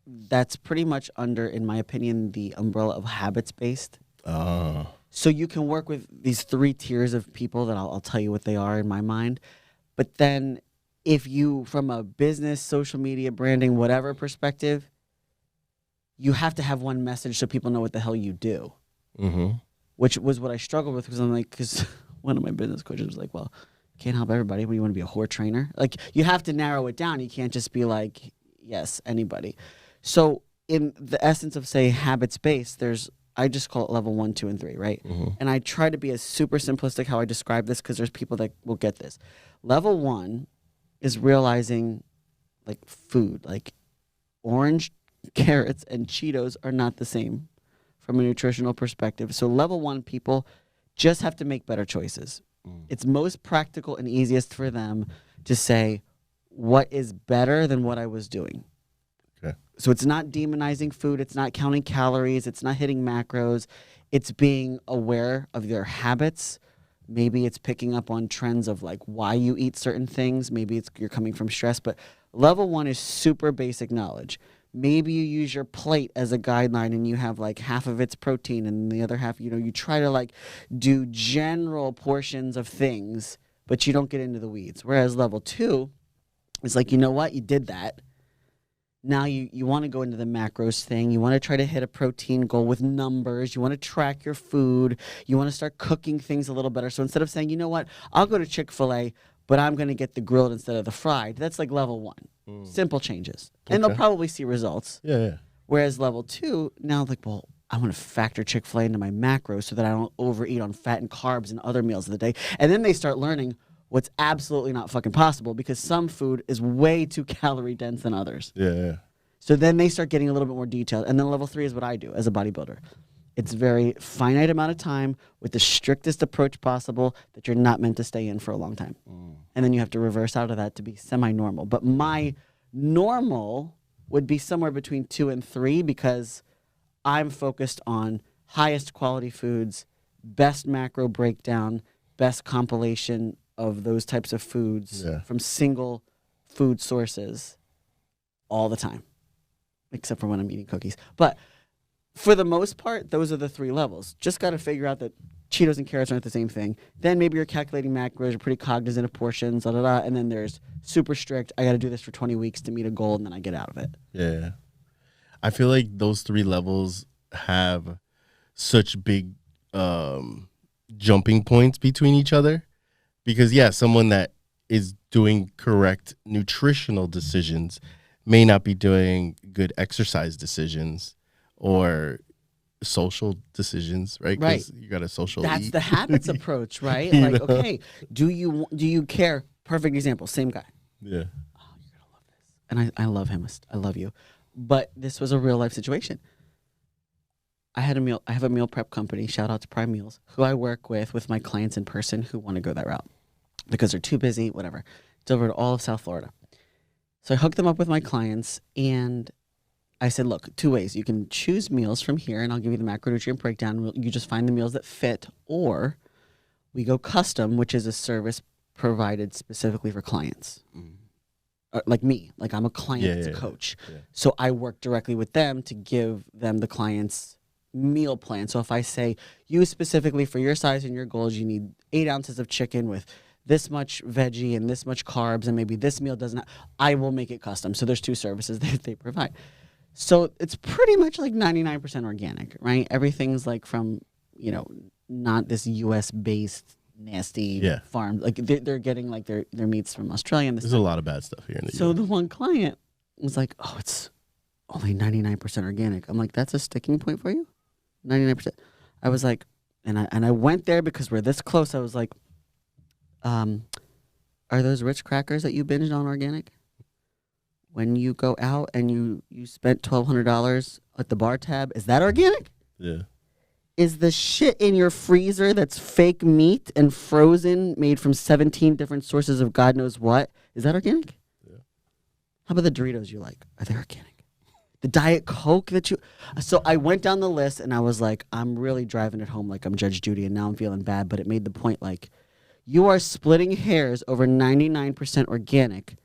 that's pretty much under, in my opinion, the umbrella of habits-based. So you can work with these 3 tiers of people that I'll tell you what they are in my mind. But then if you, from a business, social media, branding, whatever perspective, you have to have one message so people know what the hell you do. Which was what I struggled with, because I'm like, because one of my business coaches was like, well, can't help everybody. What do you want to be, a whore trainer? Like, you have to narrow it down. You can't just be like, yes, anybody. So in the essence of, say, habits-based, I just call it level 1, 2, and 3, right? And I try to be as super simplistic how I describe this, because there's people that will get this. Level 1 is realizing, like, food, like orange, carrots, and Cheetos are not the same from a nutritional perspective. So level 1 people just have to make better choices. It's most practical and easiest for them to say, what is better than what I was doing? Okay. So it's not demonizing food. It's not counting calories. It's not hitting macros. It's being aware of their habits. Maybe it's picking up on trends of like why you eat certain things. Maybe it's you're coming from stress. But level 1 is super basic knowledge. Maybe you use your plate as a guideline and you have like half of it's protein and the other half, you try to like do general portions of things, but you don't get into the weeds. Whereas level 2 is like, you know what? You did that. Now you want to go into the macros thing. You want to try to hit a protein goal with numbers. You want to track your food. You want to start cooking things a little better. So instead of saying, you know what, I'll go to Chick-fil-A, but I'm going to get the grilled instead of the fried. That's like level 1. Simple changes. And they'll probably see results. Yeah. Whereas level 2, now like, well, I want to factor Chick-fil-A into my macros so that I don't overeat on fat and carbs and other meals of the day. And then they start learning what's absolutely not fucking possible, because some food is way too calorie dense than others. Yeah. So then they start getting a little bit more detailed. And then level 3 is what I do as a bodybuilder. It's very finite amount of time with the strictest approach possible that you're not meant to stay in for a long time. And then you have to reverse out of that to be semi-normal. But my normal would be somewhere between 2 and 3, because I'm focused on highest quality foods, best macro breakdown, best compilation of those types of foods from single food sources all the time, except for when I'm eating cookies. But for the most part, those are the 3 levels. Just got to figure out that Cheetos and carrots aren't the same thing. Then maybe you're calculating macros, you're pretty cognizant of portions, and then there's super strict, I got to do this for 20 weeks to meet a goal, and then I get out of it. Yeah. I feel like those 3 levels have such big jumping points between each other. Because, someone that is doing correct nutritional decisions may not be doing good exercise decisions or social decisions, right? Right. You got a social. That's eat. the habits approach, right? Like, okay, do you care? Perfect example, same guy. Yeah. Oh, you're gonna love this, and I love him. I love you, but this was a real life situation. I have a meal prep company. Shout out to Prime Meals, who I work with my clients in person who want to go that route because they're too busy. Whatever. It's over to all of South Florida. So I hooked them up with my clients, and I said, look, 2 ways. You can choose meals from here, and I'll give you the macronutrient breakdown. You just find the meals that fit, or we go custom, which is a service provided specifically for clients. Like me. Like I'm a client coach. Yeah. So I work directly with them to give them the client's meal plan. So if I say, you specifically for your size and your goals, you need 8 ounces of chicken with this much veggie and this much carbs, and maybe this meal doesn't, I will make it custom. So there's 2 services that they provide. So it's pretty much like 99% organic, right? Everything's like from, not this US-based nasty farm. Like they're getting like their meats from Australia. There's a lot of bad stuff here in the US. So the one client was like, oh, it's only 99% organic. I'm like, that's a sticking point for you? 99%. I was like, and I went there because we're this close. I was like, are those Ritz crackers that you binged on organic? When you go out and you spent $1,200 at the bar tab, is that organic? Yeah. Is the shit in your freezer that's fake meat and frozen, made from 17 different sources of God knows what, is that organic? Yeah. How about the Doritos you like? Are they organic? The Diet Coke that you... So I went down the list and I was like, I'm really driving it home like I'm Judge Judy, and now I'm feeling bad, but it made the point like, you are splitting hairs over 99% organic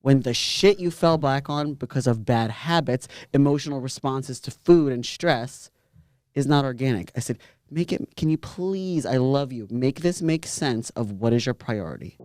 when the shit you fell back on because of bad habits, emotional responses to food and stress is not organic. I said, can you please, I love you, make this make sense of what is your priority.